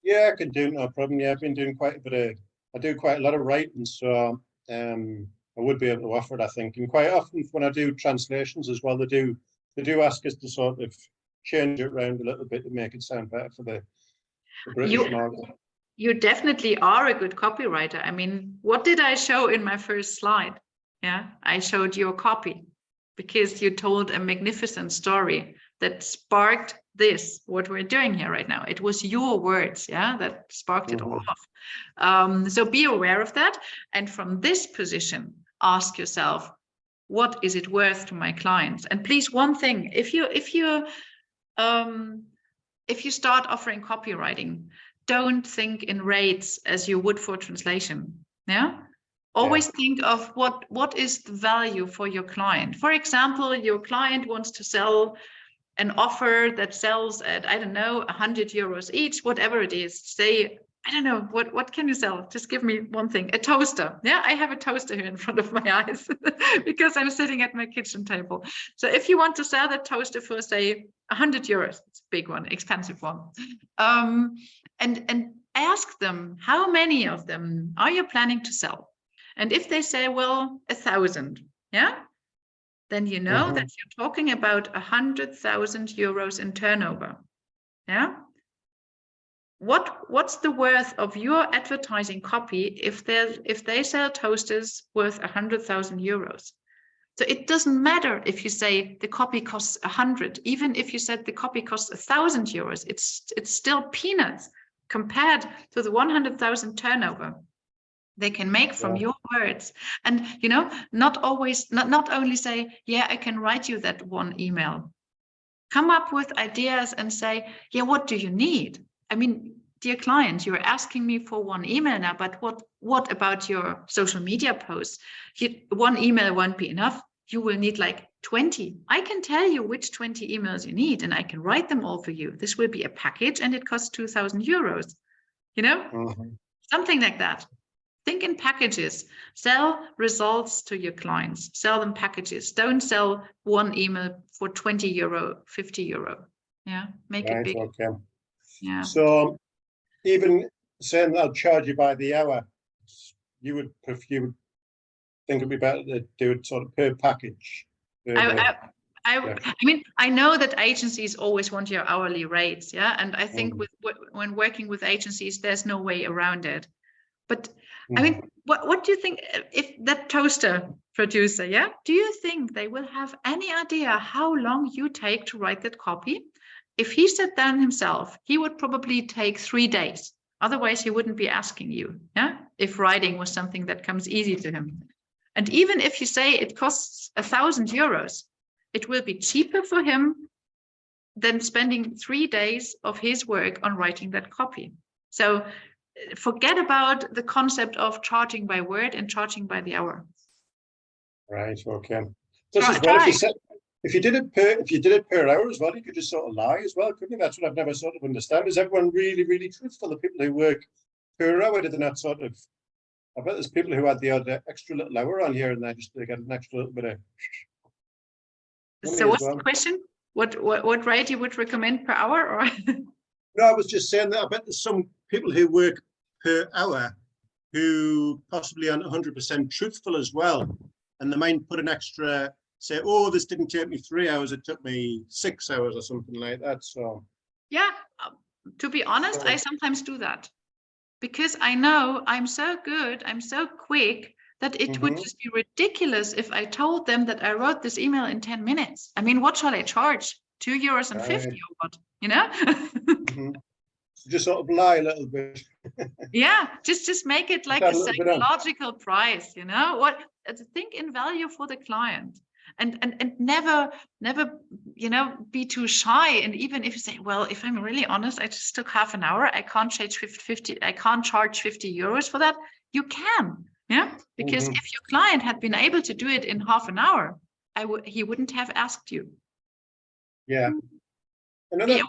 Yeah, I can do it, no problem. Yeah, I've been doing quite a bit of. I do quite a lot of writing, so I would be able to offer it, I think. And quite often when I do translations as well, they do ask us to sort of change it around a little bit to make it sound better for the British market. You definitely are a good copywriter. I mean, what did I show in my first slide? Yeah, I showed your copy because you told a magnificent story that sparked this, what we're doing here right now. It was your words, yeah, that sparked it all off. So be aware of that. And from this position, ask yourself, what is it worth to my clients? And please, one thing, if you start offering copywriting, don't think in rates as you would for translation. Yeah. Always think of what is the value for your client. For example, your client wants to sell an offer that sells at, I don't know, 100 euros each, whatever it is. Say, I don't know, what can you sell? Just give me one thing. A toaster. Yeah, I have a toaster here in front of my eyes because I'm sitting at my kitchen table. So if you want to sell that toaster for, say, 100 euros, it's a big one, expensive one. And ask them, how many of them are you planning to sell? And if they say, well, 1,000, yeah, then you know that you're talking about 100,000 euros in turnover. Yeah. What's the worth of your advertising copy if they sell toasters worth 100,000 euros? So it doesn't matter if you say the copy costs 100, even if you said the copy costs 1,000 euros, it's still peanuts compared to the 100,000 turnover they can make from your words. And not only say, yeah, I can write you that one email. Come up with ideas and say, yeah, what do you need? I mean, dear client, you're asking me for one email now, but what about your social media posts? One email won't be enough. You will need like 20. I can tell you which 20 emails you need, and I can write them all for you. This will be a package and it costs 2,000 euros, something like that. Think in packages. Sell results to your clients. Sell them packages. Don't sell one email for 20 euro, 50 euro. Yeah, make it big. Okay. Yeah. So even saying I'll charge you by the hour, you would think it'd be better to do it sort of per package. I mean, I know that agencies always want your hourly rates. Yeah, and I think when working with agencies, there's no way around it. But I mean, what do you think if that toaster producer, yeah, do you think they will have any idea how long you take to write that copy? If he sat down himself, he would probably take 3 days. Otherwise, he wouldn't be asking you, yeah, if writing was something that comes easy to him. And even if you say it costs 1,000 euros, it will be cheaper for him than spending 3 days of his work on writing that copy. So forget about the concept of charging by word and charging by the hour. Right. Okay. Just as well, if you did it per hour as well, you could just sort of lie as well, couldn't you? That's what I've never sort of understood. Is everyone really, really truthful? The people who work per hour, do they not sort of? I bet there's people who had the odd extra little hour on here, and they get an extra little bit of. So what's the question? What rate you would recommend per hour, or? No, I was just saying that I bet there's some people who work per hour who possibly aren't 100% truthful as well. And they might put an extra, say, oh, this didn't take me 3 hours, it took me 6 hours or something like that. So yeah, to be honest, I sometimes do that because I know I'm so good, I'm so quick that it would just be ridiculous if I told them that I wrote this email in 10 minutes. I mean, what shall I charge? 2 euros and 50 or what, So just sort of lie a little bit. Yeah, just make it like a psychological price, what think in value for the client. And never be too shy. And even if you say, well, if I'm really honest, I just took half an hour, I can't charge 50 euros for that. You can, because if your client had been able to do it in half an hour, he wouldn't have asked you. Yeah. Another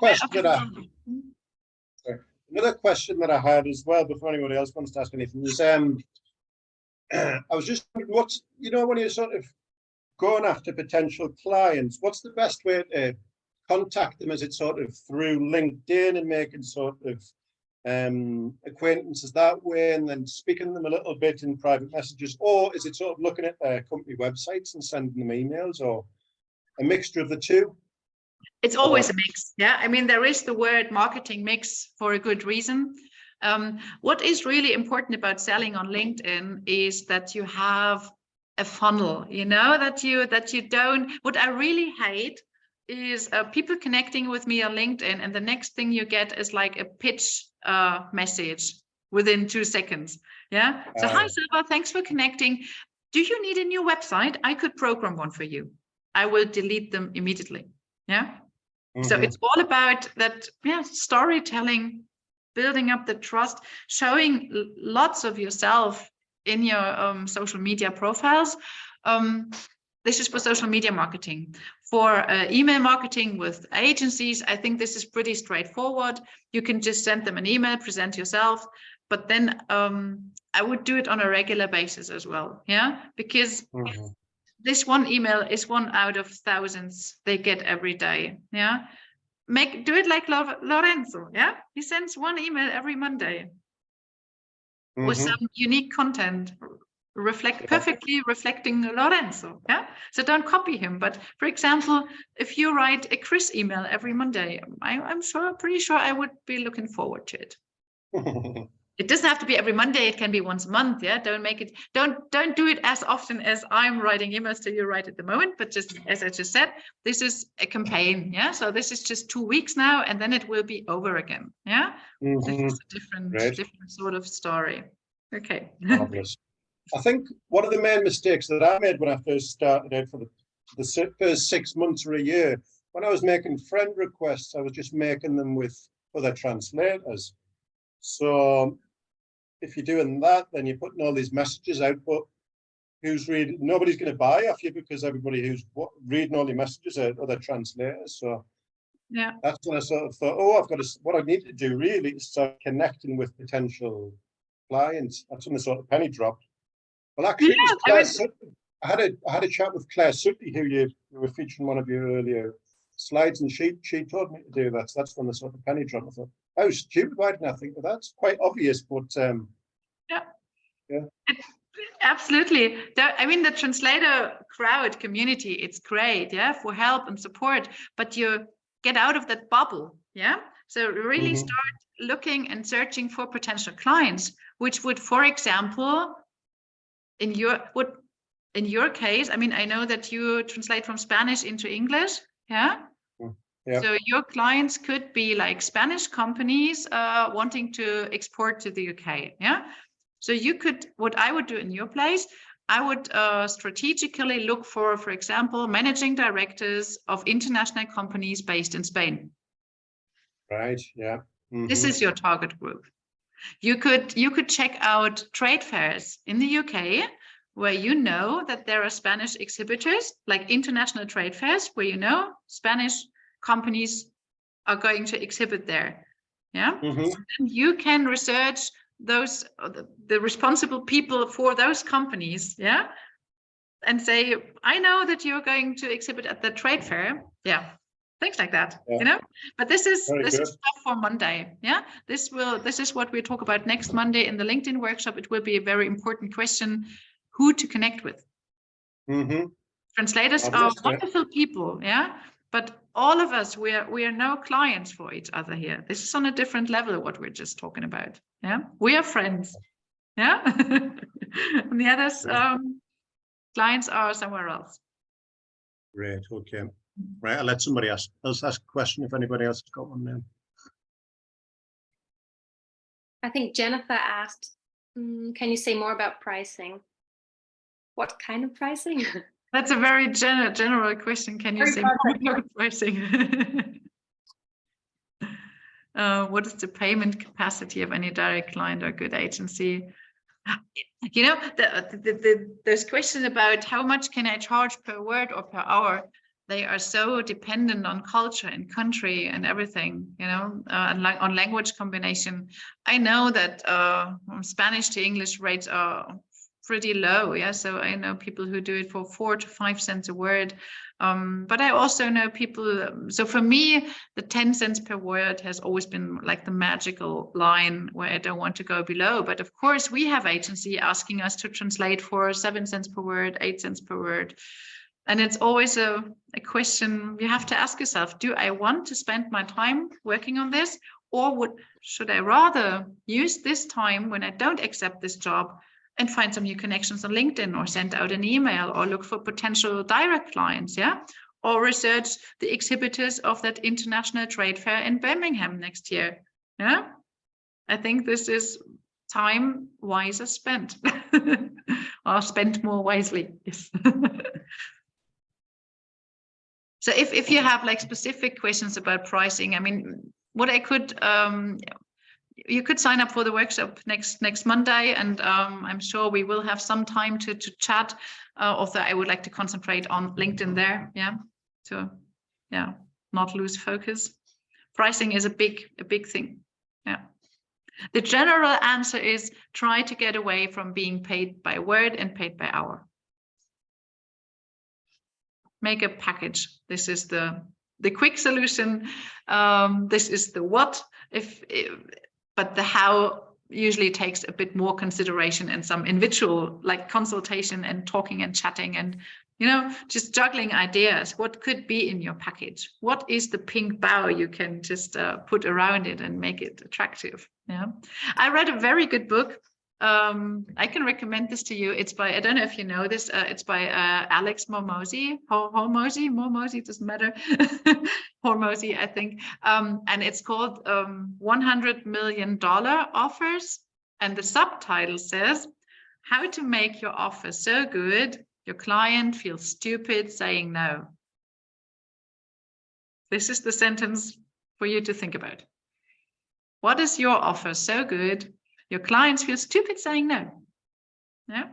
question that I had as well, before anybody else wants to ask anything, is I was just wondering, what's, when you're sort of going after potential clients, what's the best way to contact them? Is it sort of through LinkedIn and making sort of acquaintances that way and then speaking to them a little bit in private messages, or is it sort of looking at their company websites and sending them emails, or a mixture of the two? It's always a mix. Yeah, I mean, there is the word marketing mix for a good reason. What is really important about selling on LinkedIn is that you have a funnel, that you don't. What I really hate is people connecting with me on LinkedIn, and the next thing you get is like a pitch message within 2 seconds. Yeah. So hi, Sylva, thanks for connecting. Do you need a new website? I could program one for you. I will delete them immediately. Yeah. So it's all about that, storytelling, building up the trust, showing lots of yourself in your social media profiles. This is for social media marketing. For email marketing with agencies, I think this is pretty straightforward. You can just send them an email, present yourself, but then I would do it on a regular basis as well. Yeah, because this one email is one out of thousands they get every day. Yeah, do it like Lorenzo. Yeah, he sends one email every Monday with some unique content, perfectly reflecting Lorenzo. Yeah, so don't copy him. But for example, if you write a Chris email every Monday, I'm pretty sure I would be looking forward to it. It doesn't have to be every Monday. It can be once a month. Yeah, don't do it as often as I'm writing emails to you right at the moment. But just as I just said, this is a campaign. Yeah, so this is just 2 weeks now, and then it will be over again. Yeah, this is a different sort of story. Okay. Marvelous. I think one of the main mistakes that I made when I first started out for the first 6 months or a year, when I was making friend requests, I was just making them with other translators. So if you're doing that, then you're putting all these messages out, but who's reading? Nobody's going to buy off you because everybody who's reading all the messages are other translators. So yeah, that's when I sort of thought, what I need to do really is start connecting with potential clients. That's when the sort of penny dropped. Well, actually, I had a chat with Claire Sutley, who you were featuring one of your earlier slides, and she told me to do that. So that's when the sort of penny dropped. I thought, oh, stupid, why didn't I think of that? That's quite obvious, but absolutely. I mean, the translator crowd community, it's great, yeah, for help and support, but you get out of that bubble, yeah? So really start looking and searching for potential clients, which would, for example, in your case, I mean, I know that you translate from Spanish into English, yeah? Yeah. So your clients could be like Spanish companies wanting to export to the UK. Yeah. So what I would do in your place, I would strategically look for example, managing directors of international companies based in Spain. Right. Yeah. This is your target group. You could check out trade fairs in the UK where you know that there are Spanish exhibitors, like international trade fairs, where you know Spanish companies are going to exhibit there. Yeah. And you can research those the responsible people for those companies. Yeah. And say, I know that you're going to exhibit at the trade fair. Yeah. Things like that. Yeah. You know, but this is stuff for Monday. Yeah. This is what we talk about next Monday in the LinkedIn workshop. It will be a very important question: who to connect with. Translators are wonderful people. Yeah. But all of us, we are no clients for each other here. This is on a different level, what we're just talking about. Yeah, we are friends. Yeah, and the others, clients are somewhere else. Great. Okay. Right. I'll let somebody else ask a question if anybody else has got one now. I think Jennifer asked, can you say more about pricing? What kind of pricing? That's a very general question. Can you say more about pricing? What is the payment capacity of any direct client or good agency? You know, those questions about how much can I charge per word or per hour, they are so dependent on culture and country and everything, you know, and on language combination. I know that Spanish to English rates are pretty low. Yeah. So I know people who do it for 4 to 5 cents a word. But I also know people. So for me, the 10 cents per word has always been like the magical line where I don't want to go below. But of course, we have agency asking us to translate for 7 cents per word, 8 cents per word. And it's always a question you have to ask yourself, do I want to spend my time working on this? Or should I rather use this time when I don't accept this job and find some new connections on LinkedIn, or send out an email, or look for potential direct clients, yeah? or research the exhibitors of that international trade fair in Birmingham next year. Yeah, I think this is time wiser spent, or spent more wisely. Yes. So if you have like specific questions about pricing, I mean, what I could, you could sign up for the workshop next Monday, and I'm sure we will have some time to chat. Although I would like to concentrate on LinkedIn there, yeah, to not lose focus. Pricing is a big thing. Yeah. The general answer is try to get away from being paid by word and paid by hour. Make a package. This is the quick solution. This is the what, but the how usually takes a bit more consideration and some individual like consultation and talking and chatting and, you know, just juggling ideas. What could be in your package? What is the pink bow you can just put around it and make it attractive? Yeah, I read a very good book. I can recommend this to you. It's by, I don't know if you know this, it's by Alex Hormozi, doesn't matter. Hormozi, I think. And it's called $100 Million Offers. And the subtitle says, how to make your offer so good your client feels stupid saying no. This is the sentence for you to think about. What is your offer so good your clients feel stupid saying no? Yeah.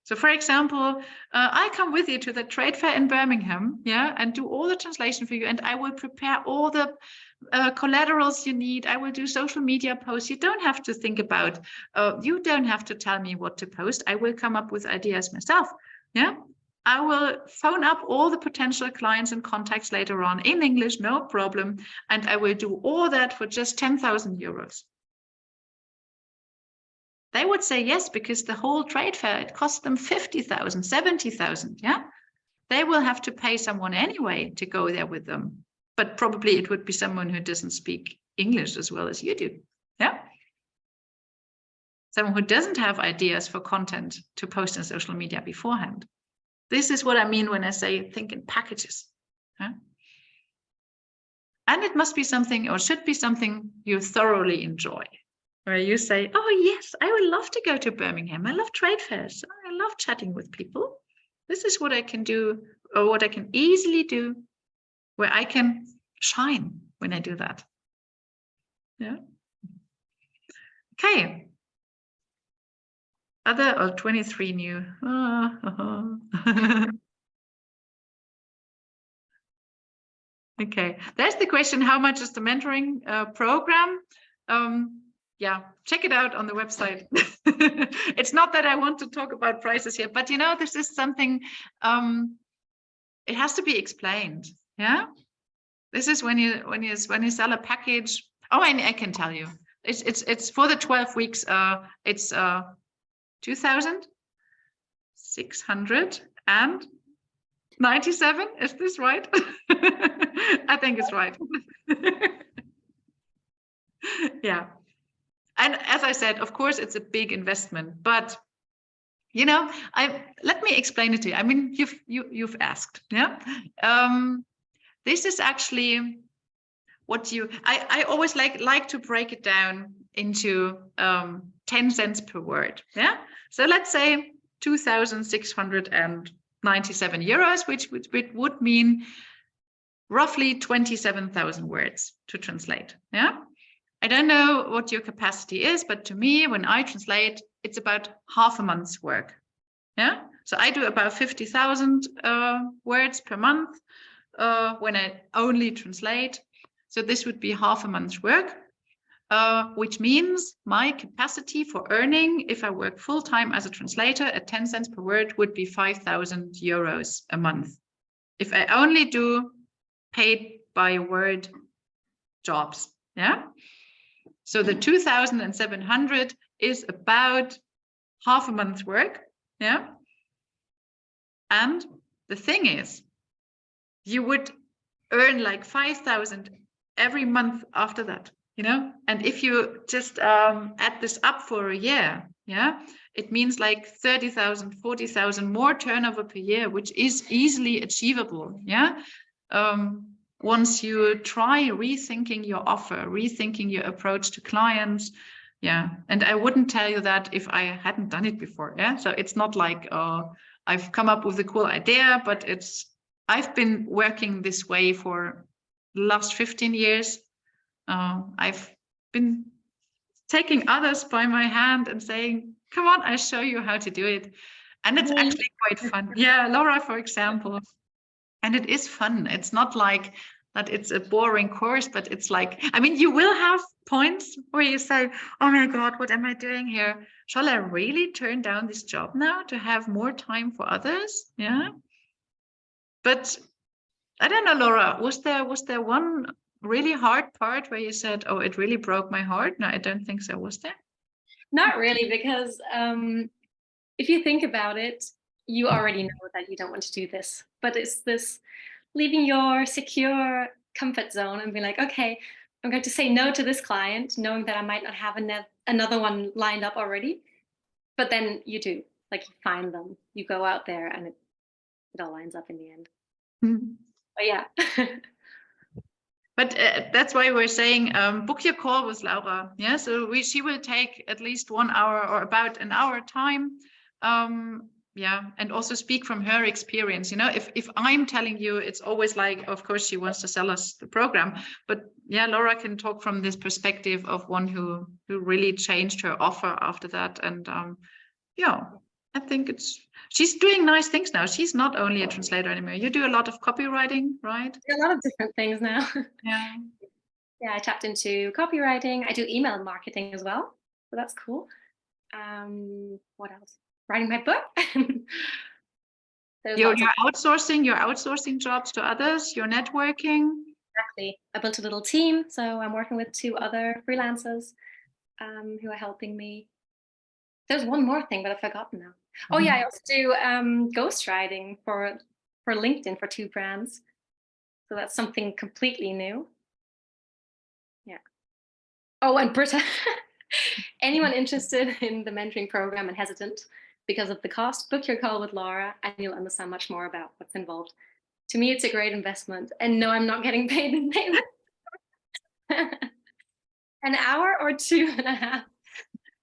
So for example, I come with you to the trade fair in Birmingham, yeah, and do all the translation for you, and I will prepare all the collaterals you need. I will do social media posts. You don't have to think about, you don't have to tell me what to post. I will come up with ideas myself. Yeah. I will phone up all the potential clients and contacts later on in English, no problem. And I will do all that for just 10,000 euros. They would say yes, because the whole trade fair, it costs them 50,000, 70,000. Yeah, they will have to pay someone anyway to go there with them. But probably it would be someone who doesn't speak English as well as you do. Yeah. Someone who doesn't have ideas for content to post on social media beforehand. This is what I mean when I say think in packages. Yeah? And it must be something, or should be something you thoroughly enjoy. Where you say, oh yes, I would love to go to Birmingham. I love trade fairs. I love chatting with people. This is what I can do, or what I can easily do, where I can shine when I do that. Yeah. Okay. Other 23 new. Okay. There's the question, how much is the mentoring program? Yeah, check it out on the website. It's not that I want to talk about prices here, but you know, this is something, it has to be explained. Yeah, this is when you sell a package. Oh, I can tell you, it's for the 12 weeks. It's 2,697. Is this right? I think it's right. Yeah. And as I said, of course, it's a big investment, but you know, let me explain it to you. I mean, you've asked, yeah. This is actually what I always like to break it down into 10 cents per word. Yeah. So let's say 2,697 euros, which would mean roughly 27,000 words to translate. Yeah. I don't know what your capacity is, but to me, when I translate, it's about half a month's work. Yeah, so I do about 50,000 words per month when I only translate. So this would be half a month's work, which means my capacity for earning, if I work full time as a translator at 10 cents per word, would be 5,000 euros a month. If I only do paid by word jobs. Yeah. So the 2,700 is about half a month's work. Yeah. And the thing is, you would earn like 5,000 every month after that, you know? And if you just add this up for a year, yeah, it means like 30,000, 40,000 more turnover per year, which is easily achievable. Yeah. once you try rethinking your offer, rethinking your approach to clients. Yeah, and I wouldn't tell you that if I hadn't done it before. Yeah, so it's not like I've come up with a cool idea, but I've been working this way for the last 15 years. I've been taking others by my hand and saying, come on, I'll show you how to do it. And it's actually quite fun. Yeah, Laura, for example. And it is fun. It's not like that it's a boring course, but it's like, I mean, you will have points where you say, oh my God, what am I doing here? Shall I really turn down this job now to have more time for others? Yeah. But I don't know, Laura, was there one really hard part where you said, oh, it really broke my heart? No, I don't think so. Was there? Not really, because if you think about it, you already know that you don't want to do this, but it's this leaving your secure comfort zone and being like, okay, I'm going to say no to this client, knowing that I might not have another one lined up already. But then you do, like, you find them, you go out there, and it all lines up in the end. Mm-hmm. But yeah. But that's why we're saying book your call with Laura. Yeah, so she will take at least 1 hour or about an hour time. Yeah, and also speak from her experience. You know, if I'm telling you, it's always like, of course, she wants to sell us the program. But yeah, Laura can talk from this perspective of one who really changed her offer after that. And yeah, I think she's doing nice things now. She's not only a translator anymore. You do a lot of copywriting, right? A lot of different things now. Yeah. Yeah, I tapped into copywriting. I do email marketing as well, so that's cool. What else? Writing my book. You're outsourcing jobs to others. You're networking. Exactly. I built a little team, so I'm working with 2 other freelancers who are helping me. There's one more thing, but I've forgotten now. Oh yeah, I also do ghostwriting for LinkedIn for 2 brands. So that's something completely new. Yeah. Oh, and Britta, anyone interested in the mentoring program and hesitant because of the cost, book your call with Laura and you'll understand much more about what's involved. To me, it's a great investment. And no, I'm not getting paid in payment. An hour or 2.5.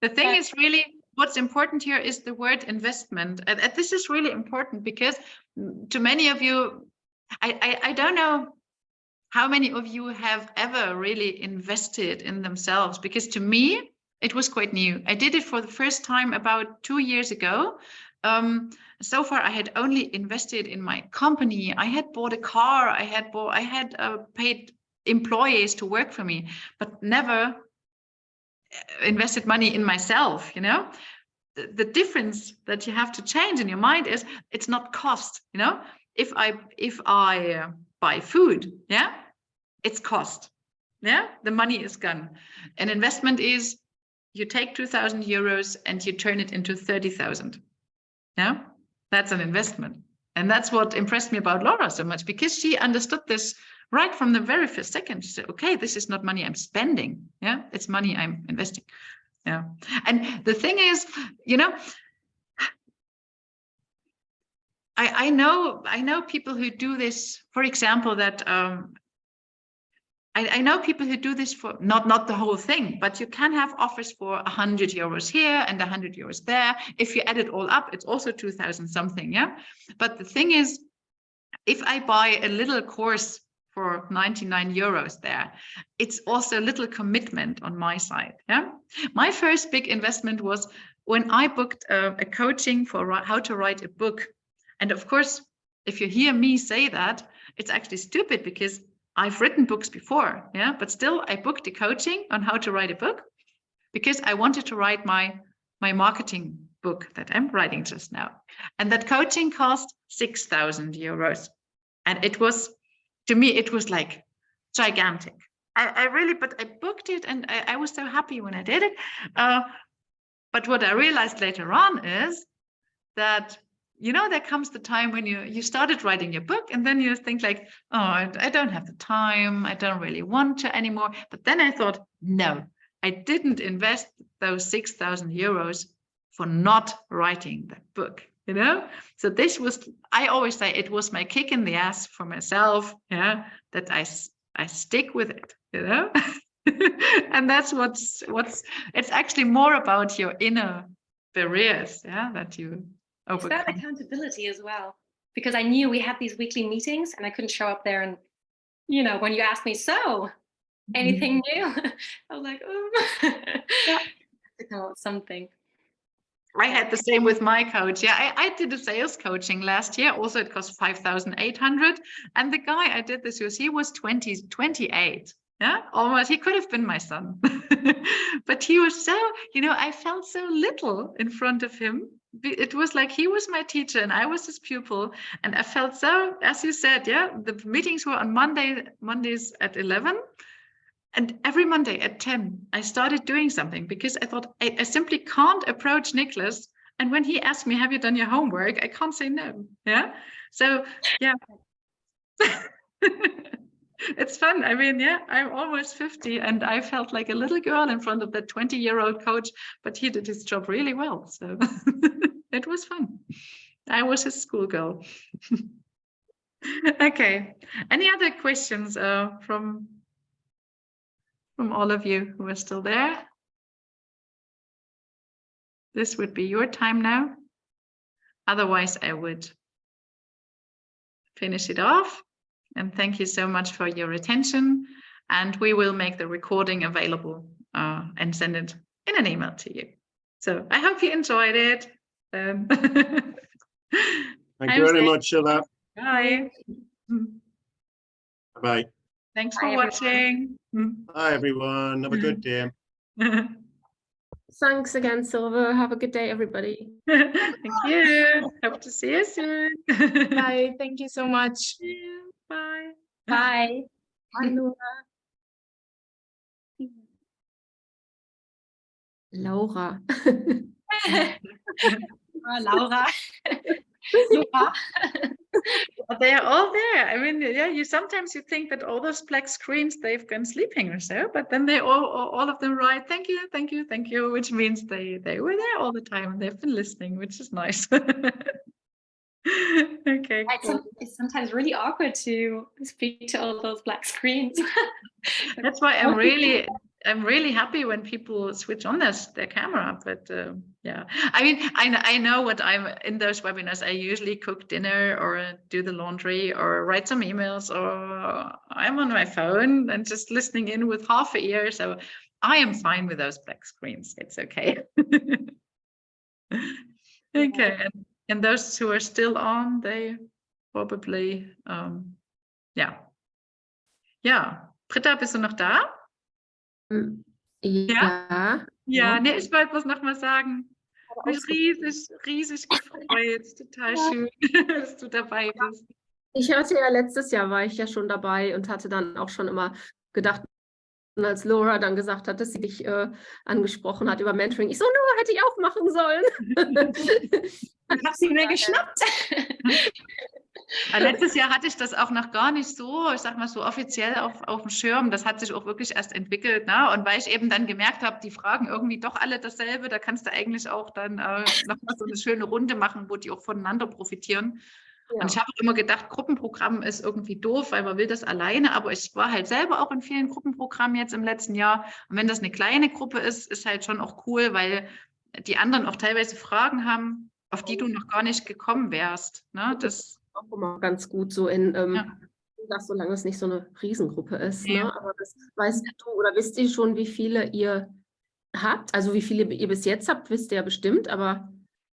The thing is really, what's important here is the word investment. And this is really important because to many of you, I don't know how many of you have ever really invested in themselves, because to me, it was quite new. I did it for the first time about 2 years ago. So far, I had only invested in my company. I had bought a car. I had paid employees to work for me, but never invested money in myself. You know, the difference that you have to change in your mind is it's not cost. You know, if I buy food, yeah, it's cost. Yeah, the money is gone. An investment is you take 2,000 euros and you turn it into 30,000. Yeah, that's an investment. And that's what impressed me about Laura so much, because she understood this right from the very first second. She said, okay, this is not money I'm spending. Yeah, it's money I'm investing. Yeah. And the thing is, you know, I know people who do this, for example, that I know people who do this for not the whole thing, but you can have offers for 100 euros here and 100 euros there. If you add it all up, it's also 2,000 something. Yeah. But the thing is, if I buy a little course for 99 euros there, it's also a little commitment on my side. Yeah. My first big investment was when I booked a coaching for how to write a book. And of course, if you hear me say that, it's actually stupid because I've written books before, yeah, but still I booked a coaching on how to write a book because I wanted to write my marketing book that I'm writing just now. And that coaching cost 6,000 euros. And it was, to me, it was like gigantic. But I booked it and I was so happy when I did it. But what I realized later on is that, you know, there comes the time when you started writing your book and then you think like, oh, I don't have the time. I don't really want to anymore. But then I thought, no, I didn't invest those 6,000 euros for not writing that book. you know? So this was, I always say it was my kick in the ass for myself, yeah, that I stick with it, you know? And that's what's, it's actually more about your inner barriers, yeah, that you It's overcome. about accountability as well, because I knew we had these weekly meetings and I couldn't show up there. And, you know, when you asked me, so anything new? I was like, oh, Yeah. to come up with something. I had the same with my coach. Yeah, I did a sales coaching last year. Also, it cost 5,800. And the guy I did this with, he was 28. Yeah, almost. He could have been my son. But he was so, you know, I felt so little in front of him. It was like he was my teacher and I was his pupil. And I felt so, as you said, yeah, the meetings were on Mondays at 11. And every Monday at 10, I started doing something because I thought I simply can't approach Nicholas. And when he asked me, have you done your homework? I can't say no. Yeah. So, yeah. It's fun. I mean, yeah, I'm almost 50 and I felt like a little girl in front of that 20-year-old coach, but he did his job really well. So it was fun. I was his schoolgirl. Okay. Any other questions from all of you who are still there? This would be your time now. Otherwise, I would finish it off. And thank you so much for your attention. And we will make the recording available and send it in an email to you. So I hope you enjoyed it. Thank you very much, Sylva. Bye. Bye. Thanks Bye, for everyone. watching. Bye, everyone. Have a good day. Thanks again, Sylva. Have a good day, everybody. Thank you. Hope to see you soon. Bye. Thank you so much. Bye. Bye. Bye, Laura. Laura. Laura. Laura. They're all there. I mean, yeah, you sometimes you think that all those black screens, they've gone sleeping or so, but then they all of them write, thank you, thank you, thank you, which means they were there all the time and they've been listening, which is nice. Okay, cool. It's sometimes really awkward to speak to all those black screens. That's why I'm really happy when people switch on their camera. But yeah, I mean, I know what I'm in those webinars. I usually cook dinner or do the laundry or write some emails, or I'm on my phone and just listening in with half an ear. So I am fine with those black screens. It's okay. Okay, and those who are still on, they probably, yeah. Britta, bist du noch da? Ja. Ja, nee, ich wollte was noch mal sagen. Mich riesig gefreut. Total schön, dass du dabei bist. Ich hatte ja letztes Jahr, war ich ja schon dabei und hatte dann auch schon immer gedacht, und als Laura dann gesagt hat, dass sie dich angesprochen hat über Mentoring, ich so, nur hätte ich auch machen sollen. Ich habe sie mir geschnappt. Letztes Jahr hatte ich das auch noch gar nicht so, ich sag mal so offiziell auf dem Schirm. Das hat sich auch wirklich erst entwickelt, ne? Und weil ich eben dann gemerkt habe, die fragen irgendwie doch alle dasselbe, da kannst du eigentlich auch dann noch mal so eine schöne Runde machen, wo die auch voneinander profitieren. Ja. Und ich habe immer gedacht, Gruppenprogramm ist irgendwie doof, weil man will das alleine, aber ich war halt selber auch in vielen Gruppenprogrammen jetzt im letzten Jahr. Und wenn das eine kleine Gruppe ist halt schon auch cool, weil die anderen auch teilweise Fragen haben, auf die du noch gar nicht gekommen wärst. Ne? Das ist auch immer ganz gut so in, solange es nicht so eine Riesengruppe ist. Ja. Ne? Aber das weißt du oder wisst ihr schon, wie viele ihr habt? Also wie viele ihr bis jetzt habt, wisst ihr ja bestimmt, aber...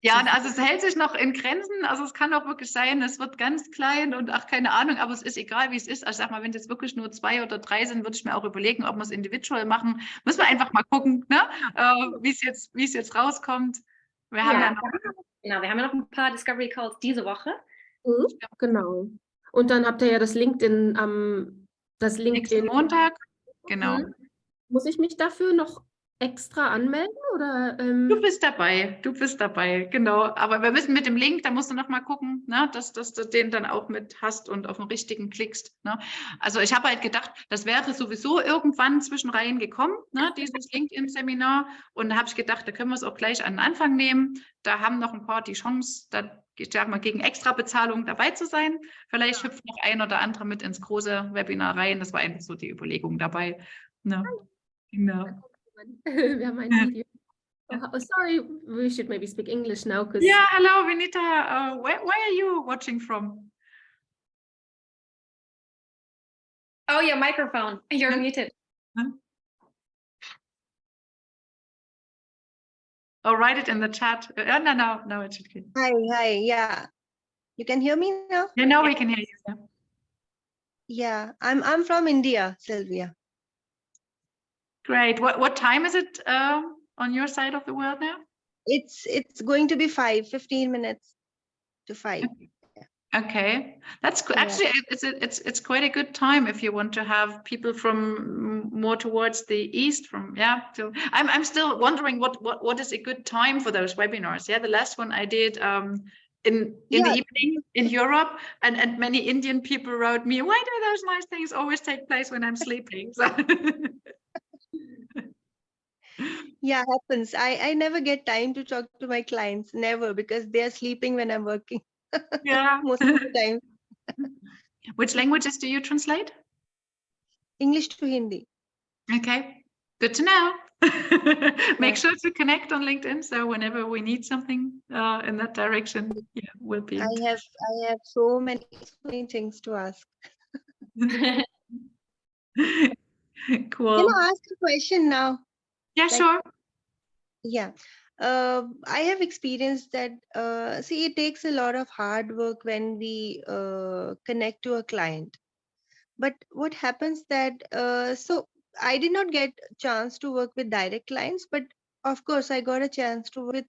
Ja, also es hält sich noch in Grenzen. Also es kann auch wirklich sein, es wird ganz klein und ach, keine Ahnung, aber es ist egal, wie es ist. Also ich sag mal, wenn es jetzt wirklich nur 2 oder 3 sind, würde ich mir auch überlegen, ob wir es individuell machen. Müssen wir einfach mal gucken, ne? Wie es jetzt rauskommt. Wir haben wir haben ja noch ein paar Discovery Calls diese Woche. Mhm, genau. Und dann habt ihr ja das LinkedIn nächsten Montag. Genau. Muss ich mich dafür noch extra anmelden oder? Du bist dabei, genau. Aber wir müssen mit dem Link, da musst du noch mal gucken, ne, dass du den dann auch mit hast und auf den richtigen klickst. Ne? Also ich habe halt gedacht, das wäre sowieso irgendwann zwischen Reihen gekommen, ne, dieses LinkedIn-Seminar. Und da habe ich gedacht, da können wir es auch gleich an den Anfang nehmen. Da haben noch ein paar die Chance, da, ich sag mal, gegen Extrabezahlung dabei zu sein. Vielleicht hüpft noch ein oder andere mit ins große Webinar rein. Das war einfach so die Überlegung dabei. Ne? Genau. Wir haben ein Video. Oh, sorry, we should maybe speak English now, because Yeah, hello, Vinita. Where are you watching from? Oh, your microphone. You're muted. Oh, write it in the chat. No, it should be. Hi, yeah. You can hear me now? Yeah, now we can hear you. Yeah. Yeah, I'm from India, Sylvia. Great. What time is it on your side of the world now? It's going to be 15 minutes to 5. Okay, that's Yeah. actually it's quite a good time if you want to have people from more towards the east. So I'm still wondering what is a good time for those webinars. Yeah, the last one I did in the evening in Europe, and many Indian people wrote me, why do those nice things always take place when I'm sleeping? So Yeah, happens. I never get time to talk to my clients, never, because they are sleeping when I'm working. yeah. Most of the time. Which languages do you translate? English to Hindi. Okay, good to know. Make sure to connect on LinkedIn, so whenever we need something in that direction, yeah, we'll be. I have so many things to ask. Cool. Can I ask a question now? Yeah, like- sure. Yeah. I have experienced that, see, it takes a lot of hard work when we connect to a client. But what happens that, so I did not get a chance to work with direct clients, but of course I got a chance to work with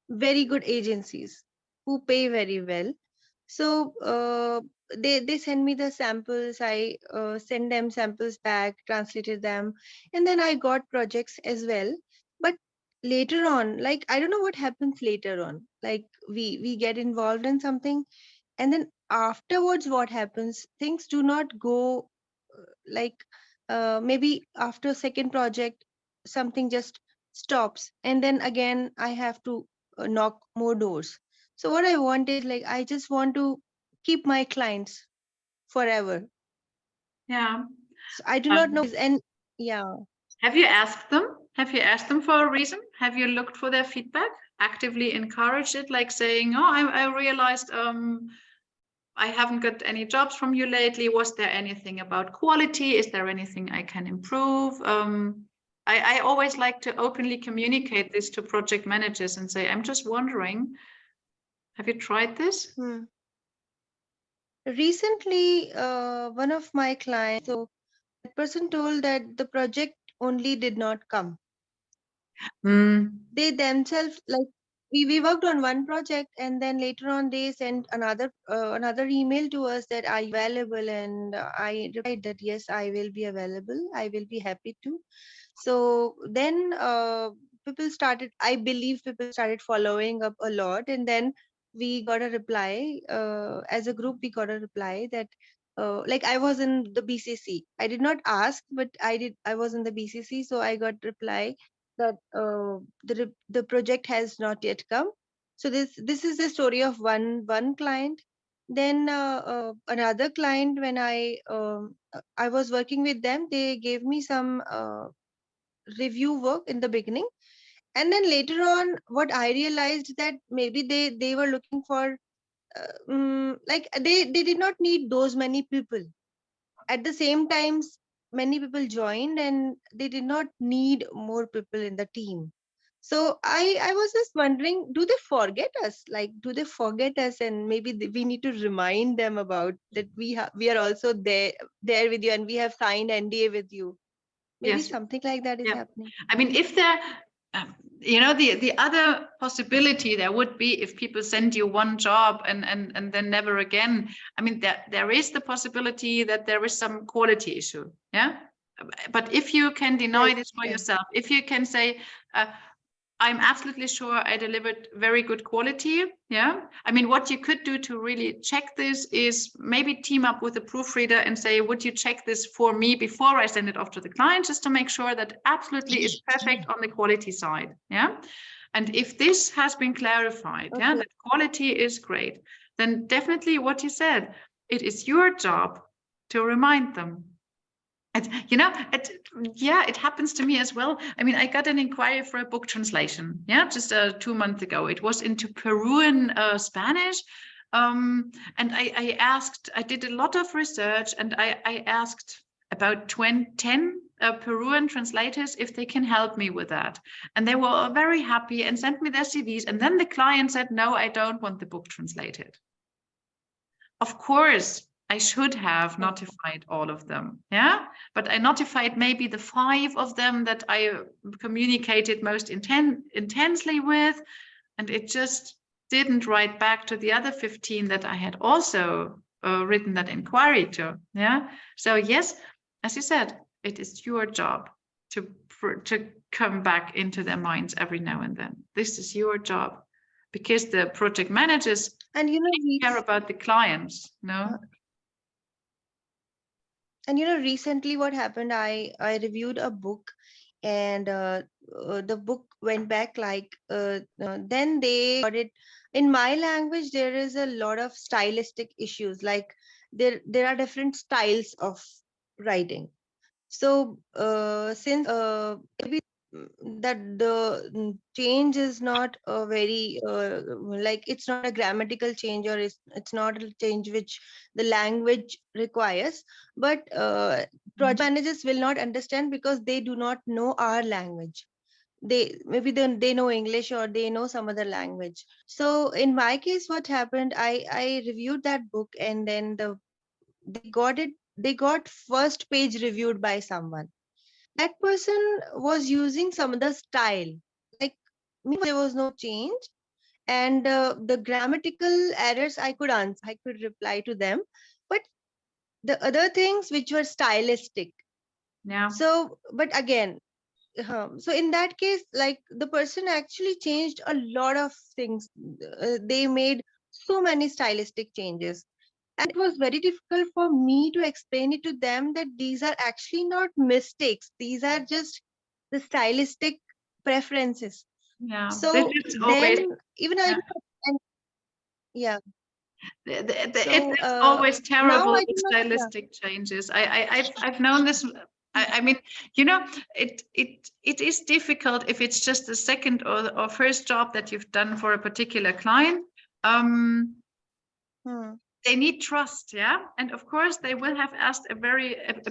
very good agencies who pay very well. So they send me the samples, I send them samples back, translated them, and then I got projects as well. But later on, like, I don't know what happens later on, like we get involved in something, and then afterwards what happens, things do not go like, maybe after second project something just stops, and then again I have to knock more doors. So what I want is, like, I just want to keep my clients forever. Yeah. So I do not know, and yeah. Have you asked them? Have you asked them for a reason? Have you looked for their feedback? Actively encouraged it, like saying, "Oh, I realized I haven't got any jobs from you lately. Was there anything about quality? Is there anything I can improve?" I always like to openly communicate this to project managers and say, "I'm just wondering, have you tried this?" Recently, one of my clients, so that person told that the project only did not come. They themselves, like, we worked on one project, and then later on they sent another email to us that, are you available? And I replied that yes, I will be available, I will be happy to. So then I believe people started following up a lot, and then we got a reply, as a group we got a reply that, like, I was in the BCC. I did not ask, but I was in the BCC, so I got reply that the project has not yet come. So this is the story of one client. Then another client, when I was working with them, they gave me some review work in the beginning, and then later on what I realized, that maybe they were looking for like, they did not need those many people. At the same time, many people joined, and they did not need more people in the team. So I was just wondering, do they forget us? Like, do they forget us, and maybe we need to remind them about that we are also there with you, and we have signed NDA with you. Maybe Yes. something like that is Yeah. happening. I mean, if there, the other possibility there would be if people send you one job and then never again. I mean, there is the possibility that there is some quality issue. Yeah. But if you can deny Right, this for right. yourself, if you can say, I'm absolutely sure I delivered very good quality. Yeah. I mean, what you could do to really check this is maybe team up with a proofreader and say, would you check this for me before I send it off to the client, just to make sure that absolutely is perfect on the quality side. Yeah. And if this has been clarified, yeah, Okay. that quality is great, then definitely what you said, it is your job to remind them. It happens to me as well. I mean, I got an inquiry for a book translation, just 2 months ago. It was into Peruvian Spanish. And I did a lot of research, and I asked about 10 Peruvian translators if they can help me with that. And they were very happy and sent me their CVs. And then the client said, no, I don't want the book translated. Of course, I should have notified all of them, but I notified maybe the 5 of them that I communicated most intensely with, and it just didn't write back to the other 15 that I had also written that inquiry to. So yes, as you said, it is your job to come back into their minds every now and then. This is your job, because the project managers And care about the clients, no? And recently what happened, I reviewed a book, and the book went back like then they got it in my language. There is a lot of stylistic issues, like there are different styles of writing. So since maybe that the change is not a very like it's not a grammatical change, or it's not a change which the language requires, but project managers will not understand because they do not know our language. They know English, or they know some other language. So in my case, what happened, I reviewed that book, and then they got first page reviewed by someone. That person was using some other style, like there was no change, and the grammatical errors I could answer, I could reply to them, but the other things which were stylistic. So but again, so in that case, like the person actually changed a lot of things. They made so many stylistic changes, and it was very difficult for me to explain it to them that these are actually not mistakes, these are just the stylistic preferences. So It's always, then even I and yeah, it's so always now terrible I with do not, yeah. stylistic changes. I've known this. I mean, it is difficult if it's just the second or first job that you've done for a particular client. They need trust, and of course they will have asked a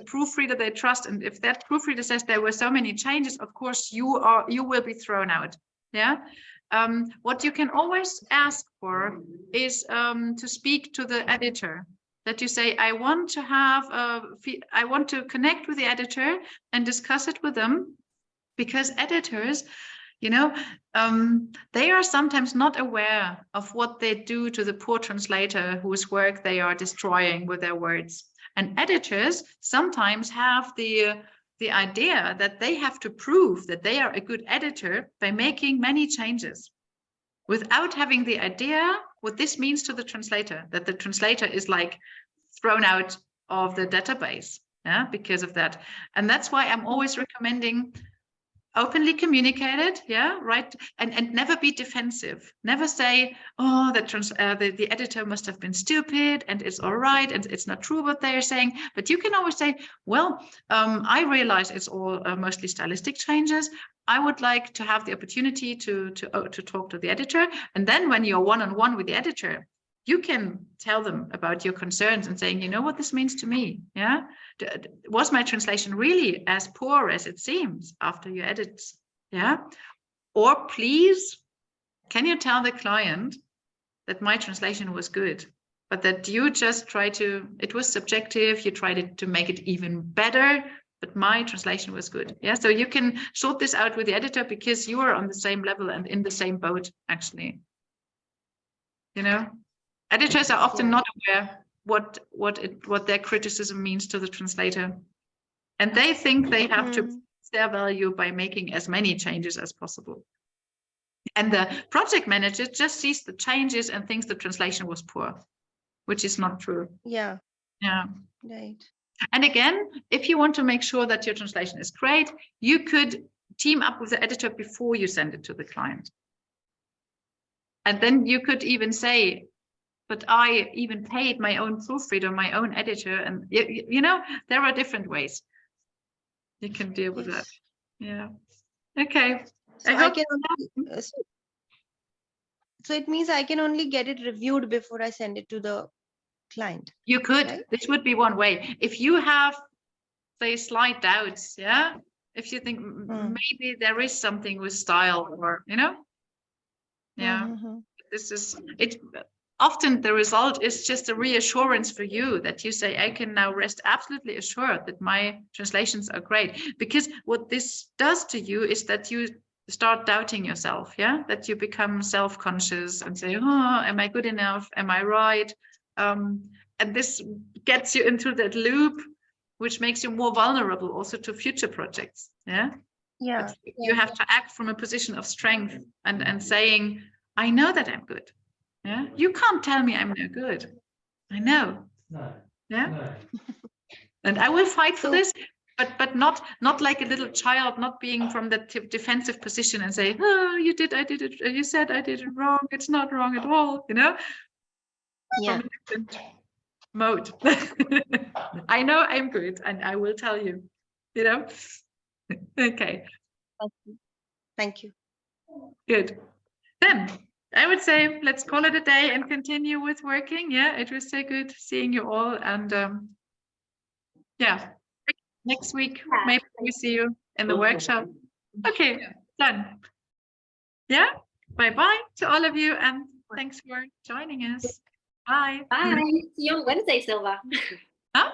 proofreader they trust, and if that proofreader says there were so many changes, of course you will be thrown out. What you can always ask for is to speak to the editor, that you say, I want to connect with the editor and discuss it with them, because editors, they are sometimes not aware of what they do to the poor translator whose work they are destroying with their words. And editors sometimes have the idea that they have to prove that they are a good editor by making many changes, without having the idea what this means to the translator, that the translator is like thrown out of the database, because of that. And that's why I'm always recommending openly communicate it, right, and never be defensive. Never say, oh, the editor must have been stupid and it's all right and it's not true what they are saying. But you can always say, well, I realize it's all mostly stylistic changes. I would like to have the opportunity to talk to the editor, and then when you're one-on-one with the editor, you can tell them about your concerns and saying, you know what this means to me, was my translation really as poor as it seems after you edit, or please, can you tell the client that my translation was good, but that you just it was subjective, you tried to make it even better, but my translation was good. So you can sort this out with the editor, because you are on the same level and in the same boat, actually. Editors are often not aware what their criticism means to the translator. And they think they have to Mm. prove their value by making as many changes as possible. And the project manager just sees the changes and thinks the translation was poor, which is not true. Yeah, Yeah. right. And again, if you want to make sure that your translation is great, you could team up with the editor before you send it to the client. And then you could even say, but I even paid my own proofreader, my own editor. And you know, there are different ways you can deal with that. Yes. Yeah. Okay. So I I hope- can only, so it means I can only get it reviewed before I send it to the client. You could. Right? This would be one way. If you have, say, slight doubts, yeah. If you think maybe there is something with style, or you know, yeah, this is it. Often the result is just a reassurance for you that you say, I can now rest absolutely assured that my translations are great. Because what this does to you is that you start doubting yourself, yeah, that you become self-conscious and say, oh, am I good enough? Am I right? And this gets you into that loop, which makes you more vulnerable also to future projects. Yeah. Yeah. You have to act from a position of strength and saying, I know that I'm good. Yeah. You can't tell me I'm no good. I know. No. Yeah. No. And I will fight for So- this, but not like a little child, not being from the defensive position and say, oh, you did it. You said I did it wrong. It's not wrong at all. You know. Yeah. From a different mode. I know I'm good, and I will tell you. You know. Okay. Thank you. Good. Then I would say let's call it a day and continue with working. Yeah, it was so good seeing you all, and yeah, next week maybe we see you in the workshop. Okay, done. Yeah. Bye bye to all of you, and thanks for joining us. Bye. Bye. See you on Wednesday, Sylva. Huh?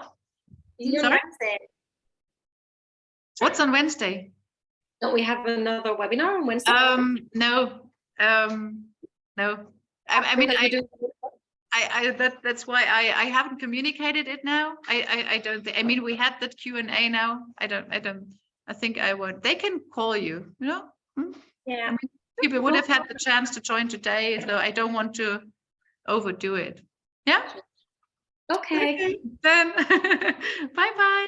See you on Sorry? Wednesday. What's on Wednesday? Don't we have another webinar on Wednesday? No. No. I mean, that's why I haven't communicated it now. I don't think, I mean, we had that Q&A now. I think I won't. They can call you, you know? Yeah. I mean, people would have had the chance to join today, so I don't want to overdo it. Yeah? Okay. Then bye bye.